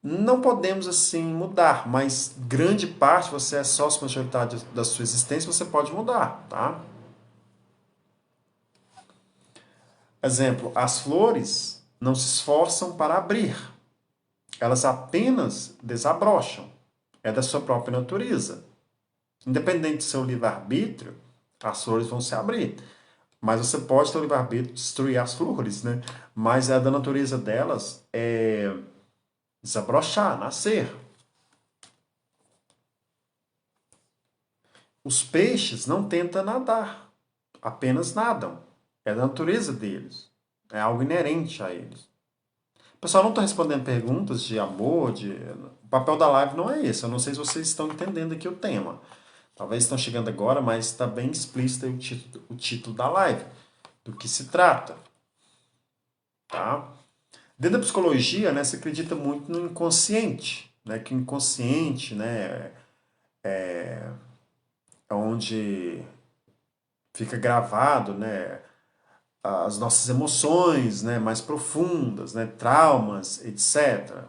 não podemos assim mudar, mas grande parte, você é sócio majoritário da sua existência, você pode mudar, tá? Exemplo, as flores não se esforçam para abrir, elas apenas desabrocham. É da sua própria natureza. Independente do seu livre-arbítrio, as flores vão se abrir. Mas você pode ter o livre-arbítrio de destruir as flores, né? Mas é da natureza delas é desabrochar, nascer. Os peixes não tentam nadar, apenas nadam. É da natureza deles. É algo inerente a eles. Pessoal, não estou respondendo perguntas de amor, de... O papel da live não é esse. Eu não sei se vocês estão entendendo aqui o tema. Talvez estão chegando agora, mas está bem explícito o título da live. Do que se trata. Tá? Dentro da psicologia, né, se acredita muito no inconsciente. Né, que o inconsciente, né, é onde fica gravado, né, as nossas emoções, né, mais profundas, né, traumas, etc.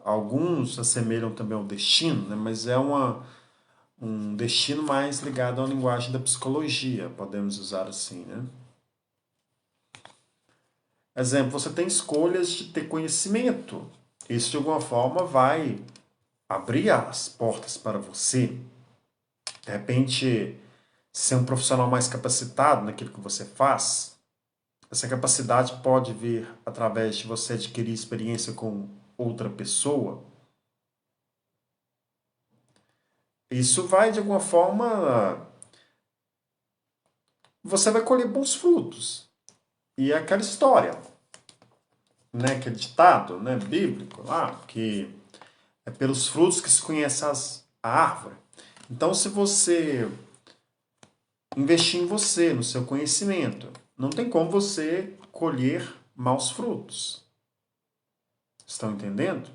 Alguns assemelham também ao destino, né, mas é um destino mais ligado à linguagem da psicologia, podemos usar assim, né? Exemplo, você tem escolhas de ter conhecimento. Isso de alguma forma vai abrir as portas para você. De repente, ser um profissional mais capacitado naquilo que você faz. Essa capacidade pode vir através de você adquirir experiência com outra pessoa. Isso vai, de alguma forma, você vai colher bons frutos. E é aquela história, né, aquele ditado, né, bíblico lá, que é pelos frutos que se conhece a árvore. Então, se você investir em você, no seu conhecimento, não tem como você colher maus frutos. Estão entendendo?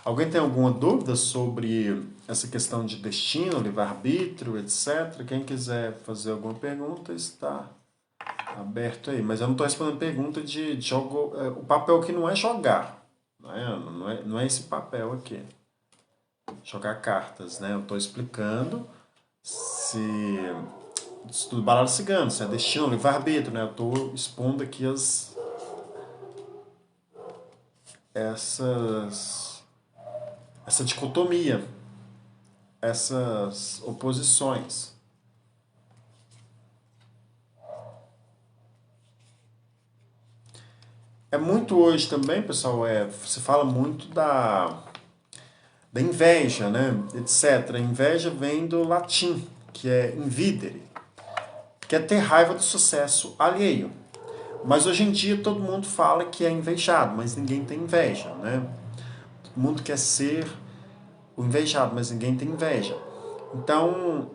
Alguém tem alguma dúvida sobre essa questão de destino, livre-arbítrio, etc? Quem quiser fazer alguma pergunta está aberto aí. Mas eu não estou respondendo pergunta de jogo. O papel aqui não é jogar. Não é esse papel aqui. Jogar cartas, né? Eu estou explicando se do baralho cigano, se é destino, livre-arbítrio, né? Eu estou expondo aqui essa dicotomia, essas oposições. É muito hoje também, pessoal, se fala muito da inveja, né? Etc. A inveja vem do latim, que é invidere, que é ter raiva do sucesso alheio. Mas hoje em dia todo mundo fala que é invejado, mas ninguém tem inveja, né? Todo mundo quer ser o invejado, mas ninguém tem inveja. Então,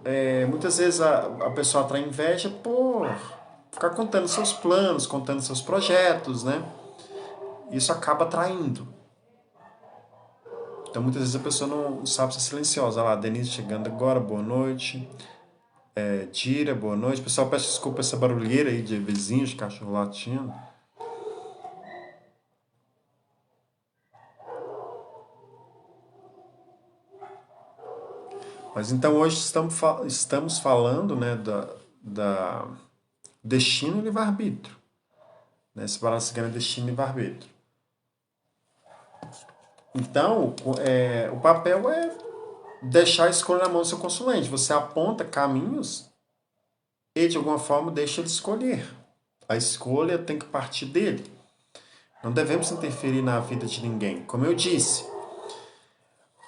muitas vezes a pessoa atrai inveja por ficar contando seus planos, contando seus projetos, né? Isso acaba atraindo. Então, muitas vezes a pessoa não sabe ser silenciosa. Olha lá, Denise chegando agora, boa noite. Tira, boa noite. Pessoal, peço desculpa essa barulheira aí de vizinhos, de cachorro latindo. Mas então hoje estamos falando, né, da destino e livre-arbítrio. Né? Esse balanço ganha destino e livre-arbítrio. Então, o papel é deixar a escolha na mão do seu consulente. Você aponta caminhos e, de alguma forma, deixa ele escolher. A escolha tem que partir dele. Não devemos interferir na vida de ninguém. Como eu disse,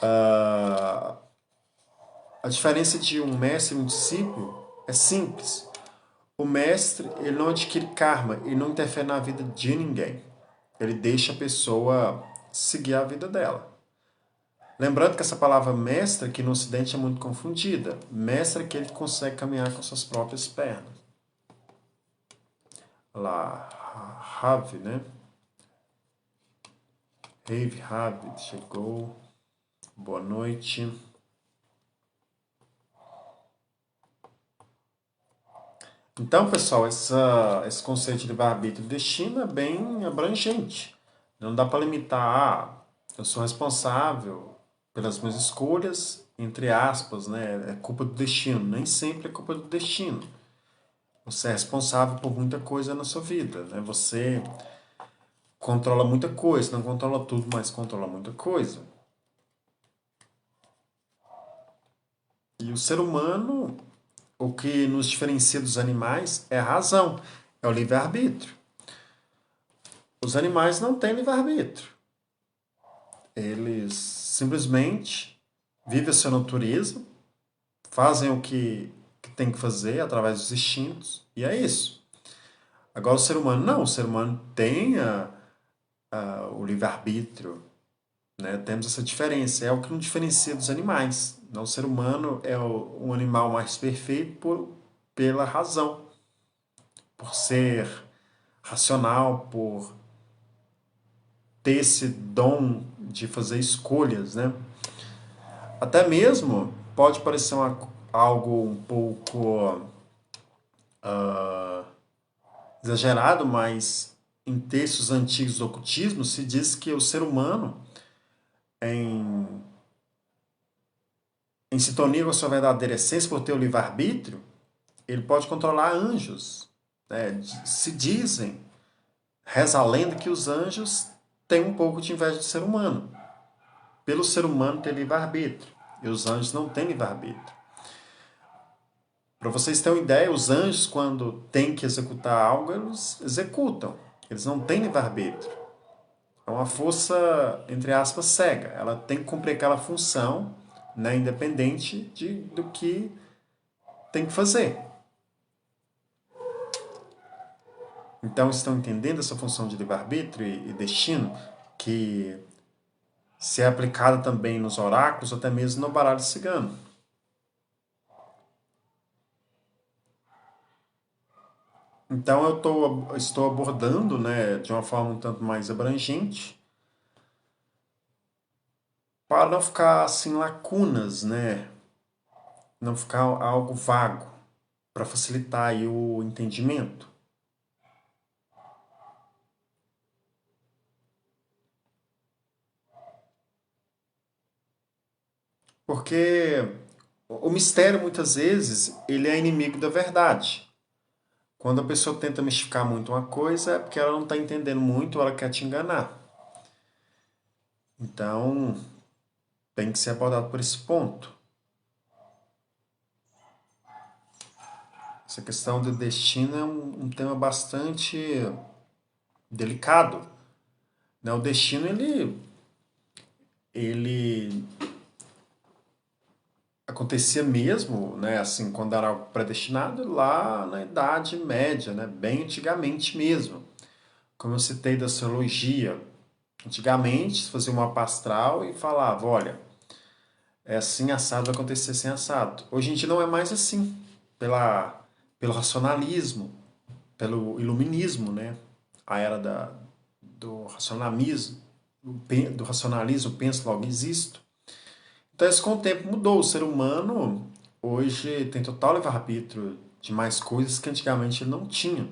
a diferença de um mestre e um discípulo é simples. O mestre, ele não adquire karma, ele não interfere na vida de ninguém. Ele deixa a pessoa seguir a vida dela. Lembrando que essa palavra mestre aqui no Ocidente é muito confundida. Mestre é aquele que consegue caminhar com suas próprias pernas. Olha lá, Ravi, né? Ravi chegou. Boa noite. Então, pessoal, esse conceito de livre-arbítrio e destino é bem abrangente. Não dá para limitar, eu sou responsável pelas minhas escolhas, entre aspas, né? É culpa do destino. Nem sempre é culpa do destino. Você é responsável por muita coisa na sua vida, né? Você controla muita coisa, não controla tudo, mas controla muita coisa. E o ser humano, o que nos diferencia dos animais é a razão, é o livre-arbítrio. Os animais não têm livre-arbítrio. Eles simplesmente vivem a sua natureza, fazem o que tem que fazer através dos instintos, e é isso. Agora o ser humano não, o ser humano tem o livre-arbítrio, né? Temos essa diferença, é o que nos diferencia dos animais. O ser humano é um animal mais perfeito pela razão, por ser racional, por ter esse dom de fazer escolhas, né? Até mesmo pode parecer algo um pouco exagerado, mas em textos antigos do ocultismo se diz que o ser humano, em, em sintonia com a sua verdadeira essência, por ter o livre-arbítrio, ele pode controlar anjos. Né? Se dizem, reza a lenda que os anjos têm um pouco de inveja do ser humano, pelo ser humano ter livre-arbítrio, e os anjos não têm livre-arbítrio. Para vocês terem uma ideia, os anjos, quando têm que executar algo, eles executam. Eles não têm livre-arbítrio. É uma força, entre aspas, cega. Ela tem que cumprir aquela função, né, independente do que tem que fazer. Então, estão entendendo essa função de livre-arbítrio e destino, que se é aplicada também nos oráculos, até mesmo no baralho cigano. Então, estou abordando, né, de uma forma um tanto mais abrangente, para não ficar assim lacunas, né? Não ficar algo vago, para facilitar aí o entendimento. Porque O mistério, muitas vezes, ele é inimigo da verdade. Quando a pessoa tenta mistificar muito uma coisa, é porque ela não está entendendo muito, ela quer te enganar. Então, tem que ser abordado por esse ponto. Essa questão do destino é um tema bastante delicado, né? O destino, ele acontecia mesmo, né? Assim, quando era algo predestinado, lá na Idade Média, né? Bem antigamente mesmo. Como eu citei da astrologia, antigamente se fazia uma mapa astral e falava, olha, é assim assado, vai acontecer assim assado. Hoje em dia não é mais assim, pelo racionalismo, pelo iluminismo, né? A era do racionalismo, do racionalismo, penso logo existo. Então isso com o tempo mudou. O ser humano hoje tem total livre-arbítrio de mais coisas que antigamente ele não tinha.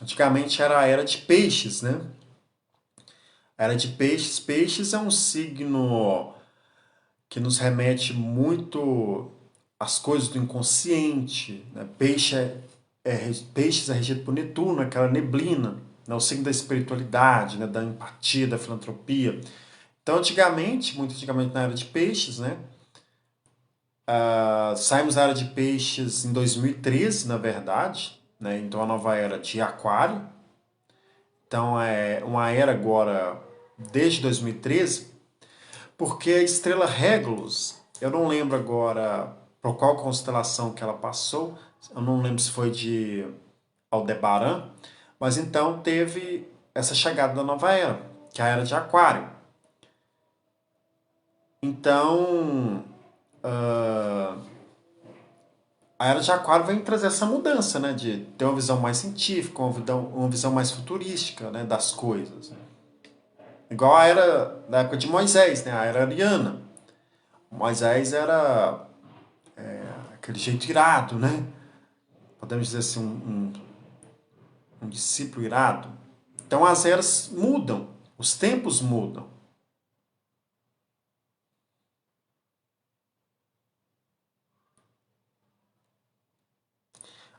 Antigamente era a era de peixes, né? A era de peixes. Peixes é um signo que nos remete muito às coisas do inconsciente. Né? Peixes é regido por Netuno, aquela neblina, né? O signo da espiritualidade, né? Da empatia, da filantropia. Então, antigamente, muito antigamente na era de peixes, né? Saímos da era de peixes em 2013, na verdade, né? Então a nova era de aquário. Então é uma era agora desde 2013, porque a estrela Regulus, eu não lembro agora por qual constelação que ela passou, eu não lembro se foi de Aldebaran, mas então teve essa chegada da nova era, que é a era de aquário. Então, a era de aquário vem trazer essa mudança, né? De ter uma visão mais científica, uma visão mais futurística, né? Das coisas. Né? Igual a era da época de Moisés, né? A era ariana. Moisés era aquele jeito irado, né? Podemos dizer assim, um discípulo irado. Então as eras mudam, os tempos mudam.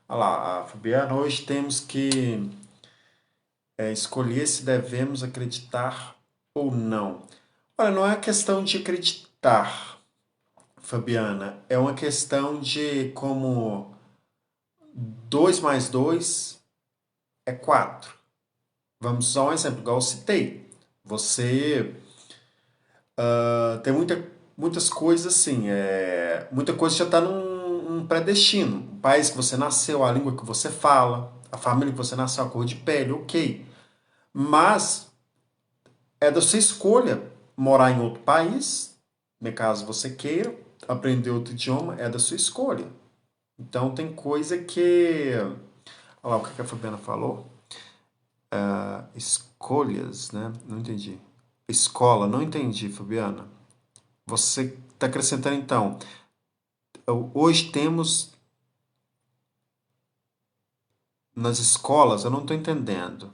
Olha lá, a Fabiana, hoje temos que escolher se devemos acreditar ou não. Olha, não é questão de acreditar, Fabiana, é uma questão de como 2 mais 2 é 4. Vamos usar um exemplo, igual eu citei. Você tem muitas coisas assim, muita coisa já está num predestino. O país que você nasceu, a língua que você fala, a família que você nasceu, a cor de pele, ok. Mas é da sua escolha morar em outro país, no caso você queira, aprender outro idioma, é da sua escolha. Então tem coisa que. Olha lá, o que a Fabiana falou? Escolhas, né? Não entendi. Escola, não entendi, Fabiana. Você está acrescentando então. Hoje temos nas escolas, eu não estou entendendo.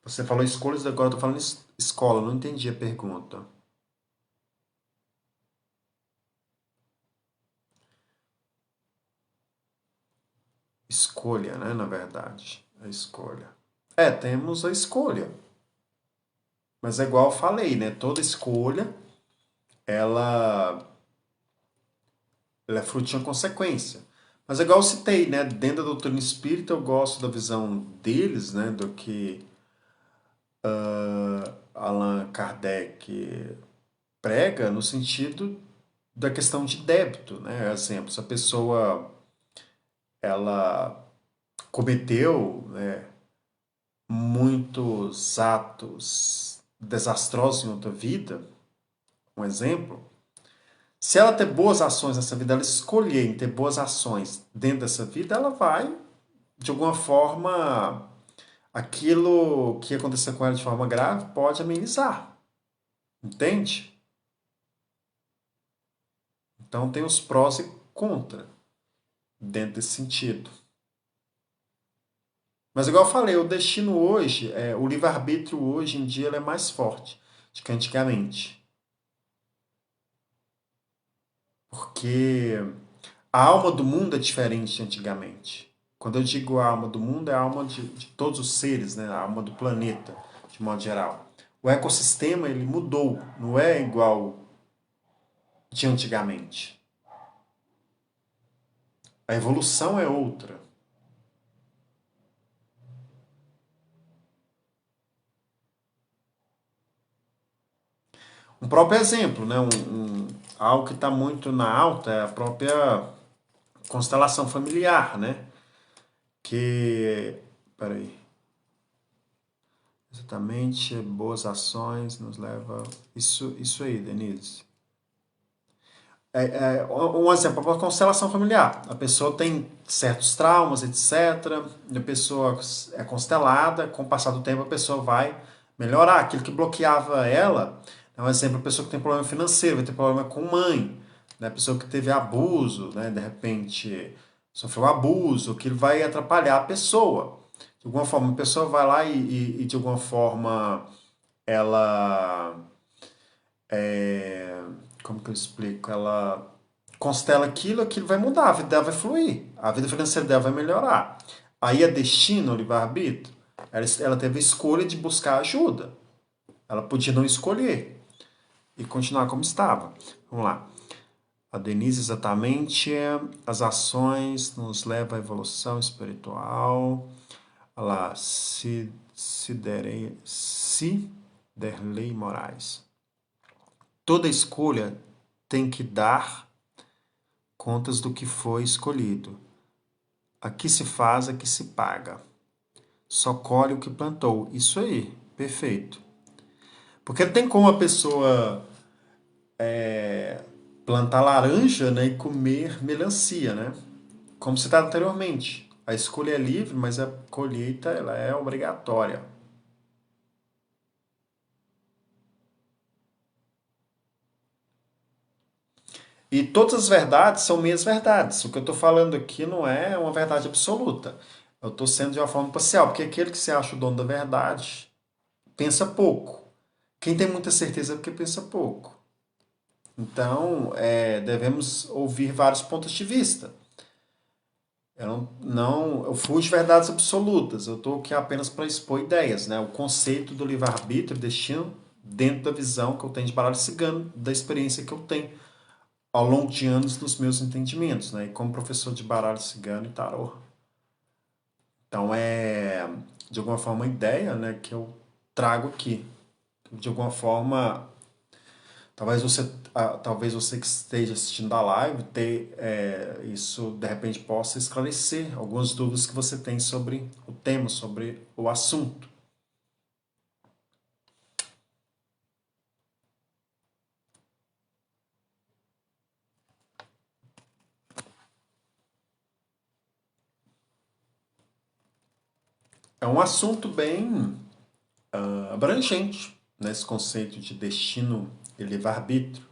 Você falou escolhas, agora eu estou falando escola, não entendi a pergunta. Escolha, né? Na verdade, a escolha. Temos a escolha. Mas é igual eu falei, né? Toda escolha, ela, ela é fruto de uma consequência. Mas é igual eu citei, né? Dentro da doutrina espírita, eu gosto da visão deles, né? Do que Allan Kardec prega no sentido da questão de débito, né? Exemplo, se a pessoa ela cometeu, né, muitos atos desastrosos em outra vida, um exemplo, se ela ter boas ações nessa vida, ela escolher em ter boas ações dentro dessa vida, ela vai, de alguma forma, aquilo que aconteceu com ela de forma grave pode amenizar, entende? Então tem os prós e contra dentro desse sentido. Mas igual eu falei, o destino hoje, o livre-arbítrio hoje em dia ele é mais forte do que antigamente. Porque a alma do mundo é diferente de antigamente. Quando eu digo a alma do mundo, é a alma de todos os seres, né? A alma do planeta, de modo geral. O ecossistema ele mudou, não é igual de antigamente. A evolução é outra. Um próprio exemplo, né? Algo que está muito na alta é a própria constelação familiar, né? Que. Peraí. Exatamente, boas ações nos leva. Isso aí, Denise. Um exemplo, a constelação familiar. A pessoa tem certos traumas, etc. E a pessoa é constelada, com o passar do tempo a pessoa vai melhorar. Aquilo que bloqueava ela, é um exemplo, a pessoa que tem problema financeiro, vai ter problema com mãe, né? A pessoa que teve abuso, né? De repente sofreu abuso, que vai atrapalhar a pessoa. De alguma forma, a pessoa vai lá e de alguma forma ela como que eu explico? Ela constela aquilo, aquilo vai mudar, a vida dela vai fluir, a vida financeira dela vai melhorar. Aí é destino, o livre-arbítrio. Ela teve a escolha de buscar ajuda. Ela podia não escolher e continuar como estava. Vamos lá. A Denise, exatamente, as ações nos levam à evolução espiritual. Olha lá, Ciderley Moraes. Toda escolha tem que dar contas do que foi escolhido. Aqui se faz, aqui se paga. Só colhe o que plantou. Isso aí, perfeito. Porque não tem como a pessoa plantar laranja, né, e comer melancia, né? Como citado anteriormente. A escolha é livre, mas a colheita ela é obrigatória. E todas as verdades são meias verdades. O que eu estou falando aqui não é uma verdade absoluta. Eu estou sendo de uma forma parcial, porque aquele que se acha o dono da verdade pensa pouco. Quem tem muita certeza é porque pensa pouco. Então, devemos ouvir vários pontos de vista. Eu fujo de verdades absolutas. Eu estou aqui apenas para expor ideias, né? O conceito do livre-arbítrio, destino, dentro da visão que eu tenho de baralho cigano, da experiência que eu tenho ao longo de anos dos meus entendimentos, né? E como professor de baralho cigano e tarô. Então, de alguma forma, uma ideia, né, que eu trago aqui. De alguma forma, talvez você que esteja assistindo a live, isso de repente possa esclarecer algumas dúvidas que você tem sobre o tema, sobre o assunto. É um assunto bem abrangente nesse conceito de destino e livre-arbítrio.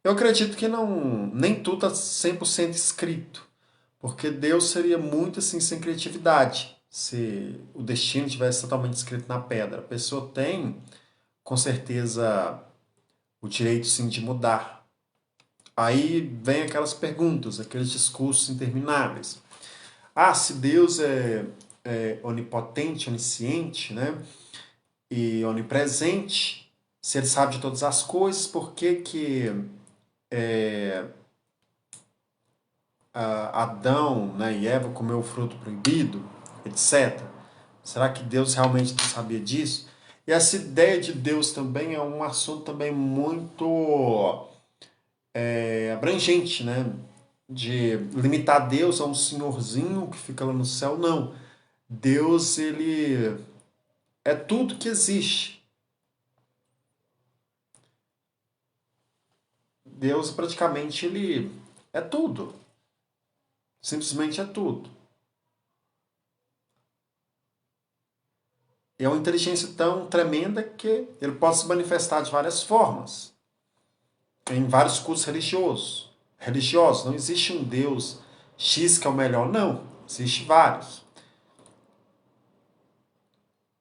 Eu acredito que não, nem tudo está 100% escrito, porque Deus seria muito assim sem criatividade se o destino tivesse totalmente escrito na pedra. A pessoa tem, com certeza, o direito sim de mudar. Aí vem aquelas perguntas, aqueles discursos intermináveis. Ah, se Deus é onipotente, onisciente, né? E onipresente, se ele sabe de todas as coisas, por que que Adão, né, e Eva comeu o fruto proibido, etc. Será que Deus realmente não sabia disso? E essa ideia de Deus também é um assunto também muito abrangente, né? De limitar Deus a um senhorzinho que fica lá no céu, não. Deus, ele é tudo que existe. Deus, praticamente, ele é tudo. Simplesmente é tudo. É uma inteligência tão tremenda que ele pode se manifestar de várias formas, em vários cultos religiosos. Religiosos, não existe um Deus X que é o melhor, não. Existe vários.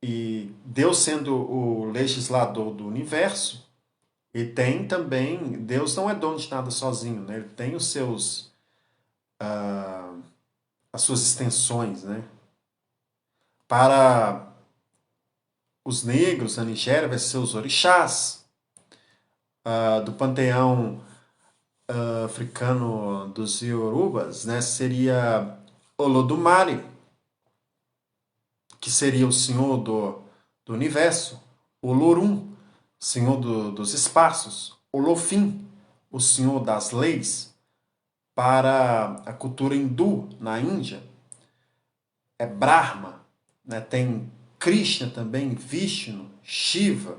E Deus sendo o legislador do universo, E tem também, Deus não é dono de nada sozinho, né? Ele tem as suas extensões, né? Para os negros na Nigéria vai ser os orixás, do panteão africano dos Yorubas, né? Seria Olodumare, que seria o senhor do universo, Olorum, senhor dos espaços, Olofin, o senhor das leis. Para a cultura hindu na Índia, é Brahma, né? Tem Krishna também, Vishnu, Shiva.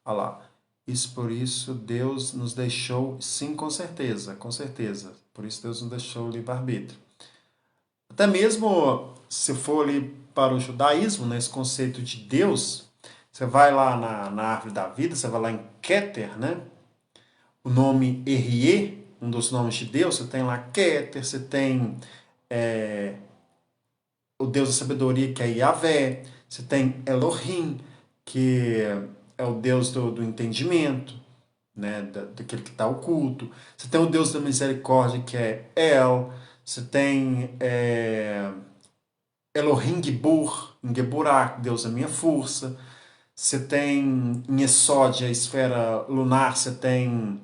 Olha lá. Isso por isso Deus nos deixou, sim, com certeza, com certeza. Por isso Deus nos deixou o livre-arbítrio. Até mesmo se for ali para o judaísmo, nesse conceito de Deus, você vai lá na árvore da vida, você vai lá em Keter, né? O nome Erie, um dos nomes de Deus, você tem lá Keter, você tem o Deus da sabedoria, que é Yahvé, você tem Elohim, que é o Deus do entendimento, né, daquele que está oculto. Você tem o Deus da misericórdia, que é El. Você tem Elohim Gibur, em Geburah, Deus da minha força. Você tem em Esod, a esfera lunar, você tem.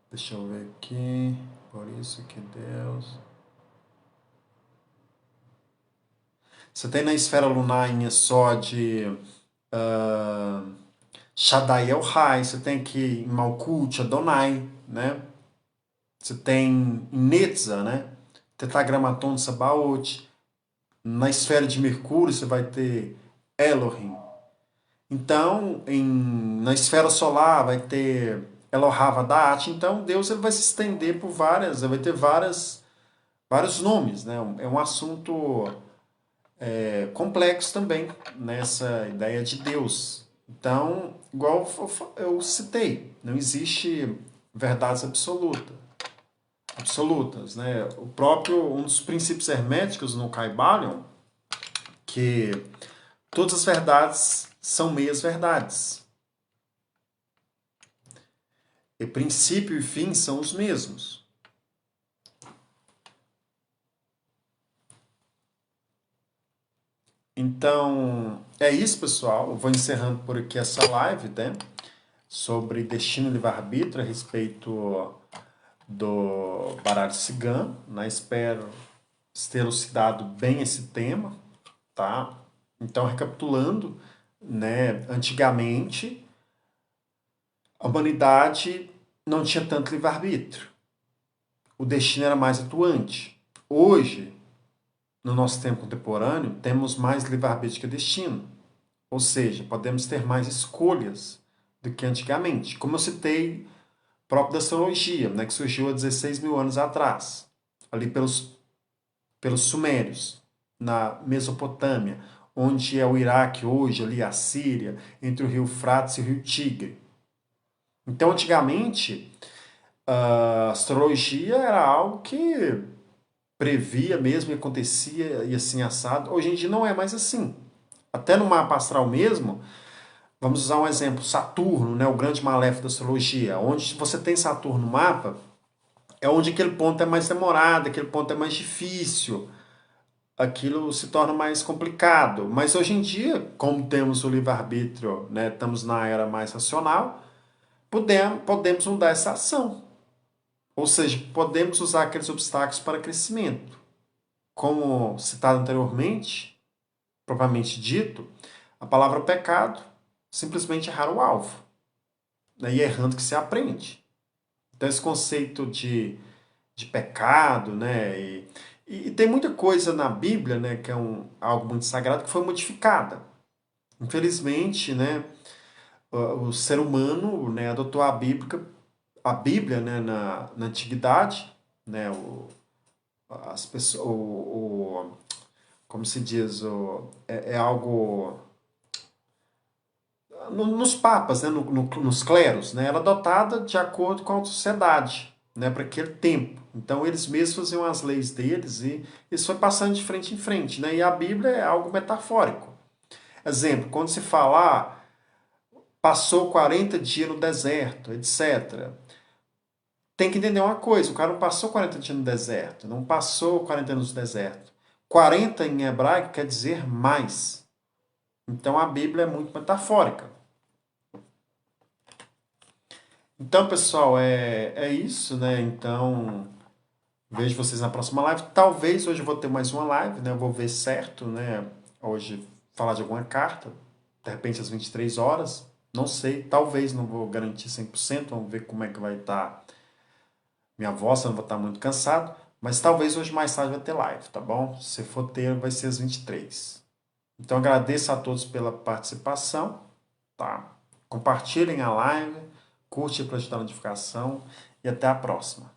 Deixa eu ver aqui. Por isso que Deus. Você tem na esfera lunar em Esod. Uh, Shaddai El-Hai, você tem aqui em Malkuth, Adonai, né? Você tem em Netza, né? Tetragramaton de Sabaoth. Na esfera de Mercúrio você vai ter Elohim. Então, na esfera solar vai ter Elohavadat. Então, Deus ele vai se estender por várias, ele vai ter vários nomes, né? É um assunto complexo também nessa ideia de Deus. Então, igual eu citei, não existe verdades absolutas, né? O próprio um dos princípios herméticos no Kybalion, que todas as verdades são meias verdades. E princípio e fim são os mesmos. Então, é isso, pessoal. Eu vou encerrando por aqui essa live, né? Sobre destino e livre-arbítrio a respeito do baralho cigano, né? Espero ter elucidado bem esse tema, tá? Então, recapitulando, né? Antigamente, a humanidade não tinha tanto livre-arbítrio. O destino era mais atuante. Hoje, no nosso tempo contemporâneo, temos mais livre-arbítrio que destino. Ou seja, podemos ter mais escolhas do que antigamente. Como eu citei, próprio da astrologia, né, que surgiu há 16 mil anos atrás, ali pelos sumérios, na Mesopotâmia, onde é o Iraque hoje, ali a Síria, entre o rio Frates e o rio Tigre. Então, antigamente, a astrologia era algo que previa mesmo e acontecia e assim assado. Hoje em dia não é mais assim. Até no mapa astral mesmo, vamos usar um exemplo, Saturno, né, o grande maléfico da astrologia. Onde você tem Saturno no mapa, é onde aquele ponto é mais demorado, aquele ponto é mais difícil, aquilo se torna mais complicado. Mas hoje em dia, como temos o livre-arbítrio, né, estamos na era mais racional, podemos mudar essa ação. Ou seja, podemos usar aqueles obstáculos para crescimento. Como citado anteriormente, propriamente dito, a palavra pecado simplesmente errar o alvo. Né? E errando que se aprende. Então, esse conceito de pecado, né? E tem muita coisa na Bíblia, né, que é algo muito sagrado, que foi modificada. Infelizmente, né, o ser humano, né, adotou a Bíblia, né, na antiguidade, né, as pessoas, como se diz, é algo nos papas, né, nos cleros, né, ela é adotada de acordo com a sociedade. né, para aquele tempo. Então eles mesmos faziam as leis deles e isso foi passando de frente em frente, né? E a Bíblia é algo metafórico. Exemplo, quando se fala, passou 40 dias no deserto, etc. Tem que entender uma coisa, o cara não passou 40 dias no deserto, não passou 40 anos no deserto. 40 em hebraico quer dizer mais. Então a Bíblia é muito metafórica. Então, pessoal, é isso, né? Então, vejo vocês na próxima live. Talvez hoje eu vou ter mais uma live, né? Eu vou ver certo, né? Hoje falar de alguma carta, de repente às 23 horas. Não sei, talvez não vou garantir 100%, vamos ver como é que vai estar minha voz, se eu não vou estar muito cansado. Mas talvez hoje mais tarde vai ter live, tá bom? Se for ter, vai ser às 23. Então agradeço a todos pela participação, tá? Compartilhem a live, curte para ajudar a notificação e até a próxima.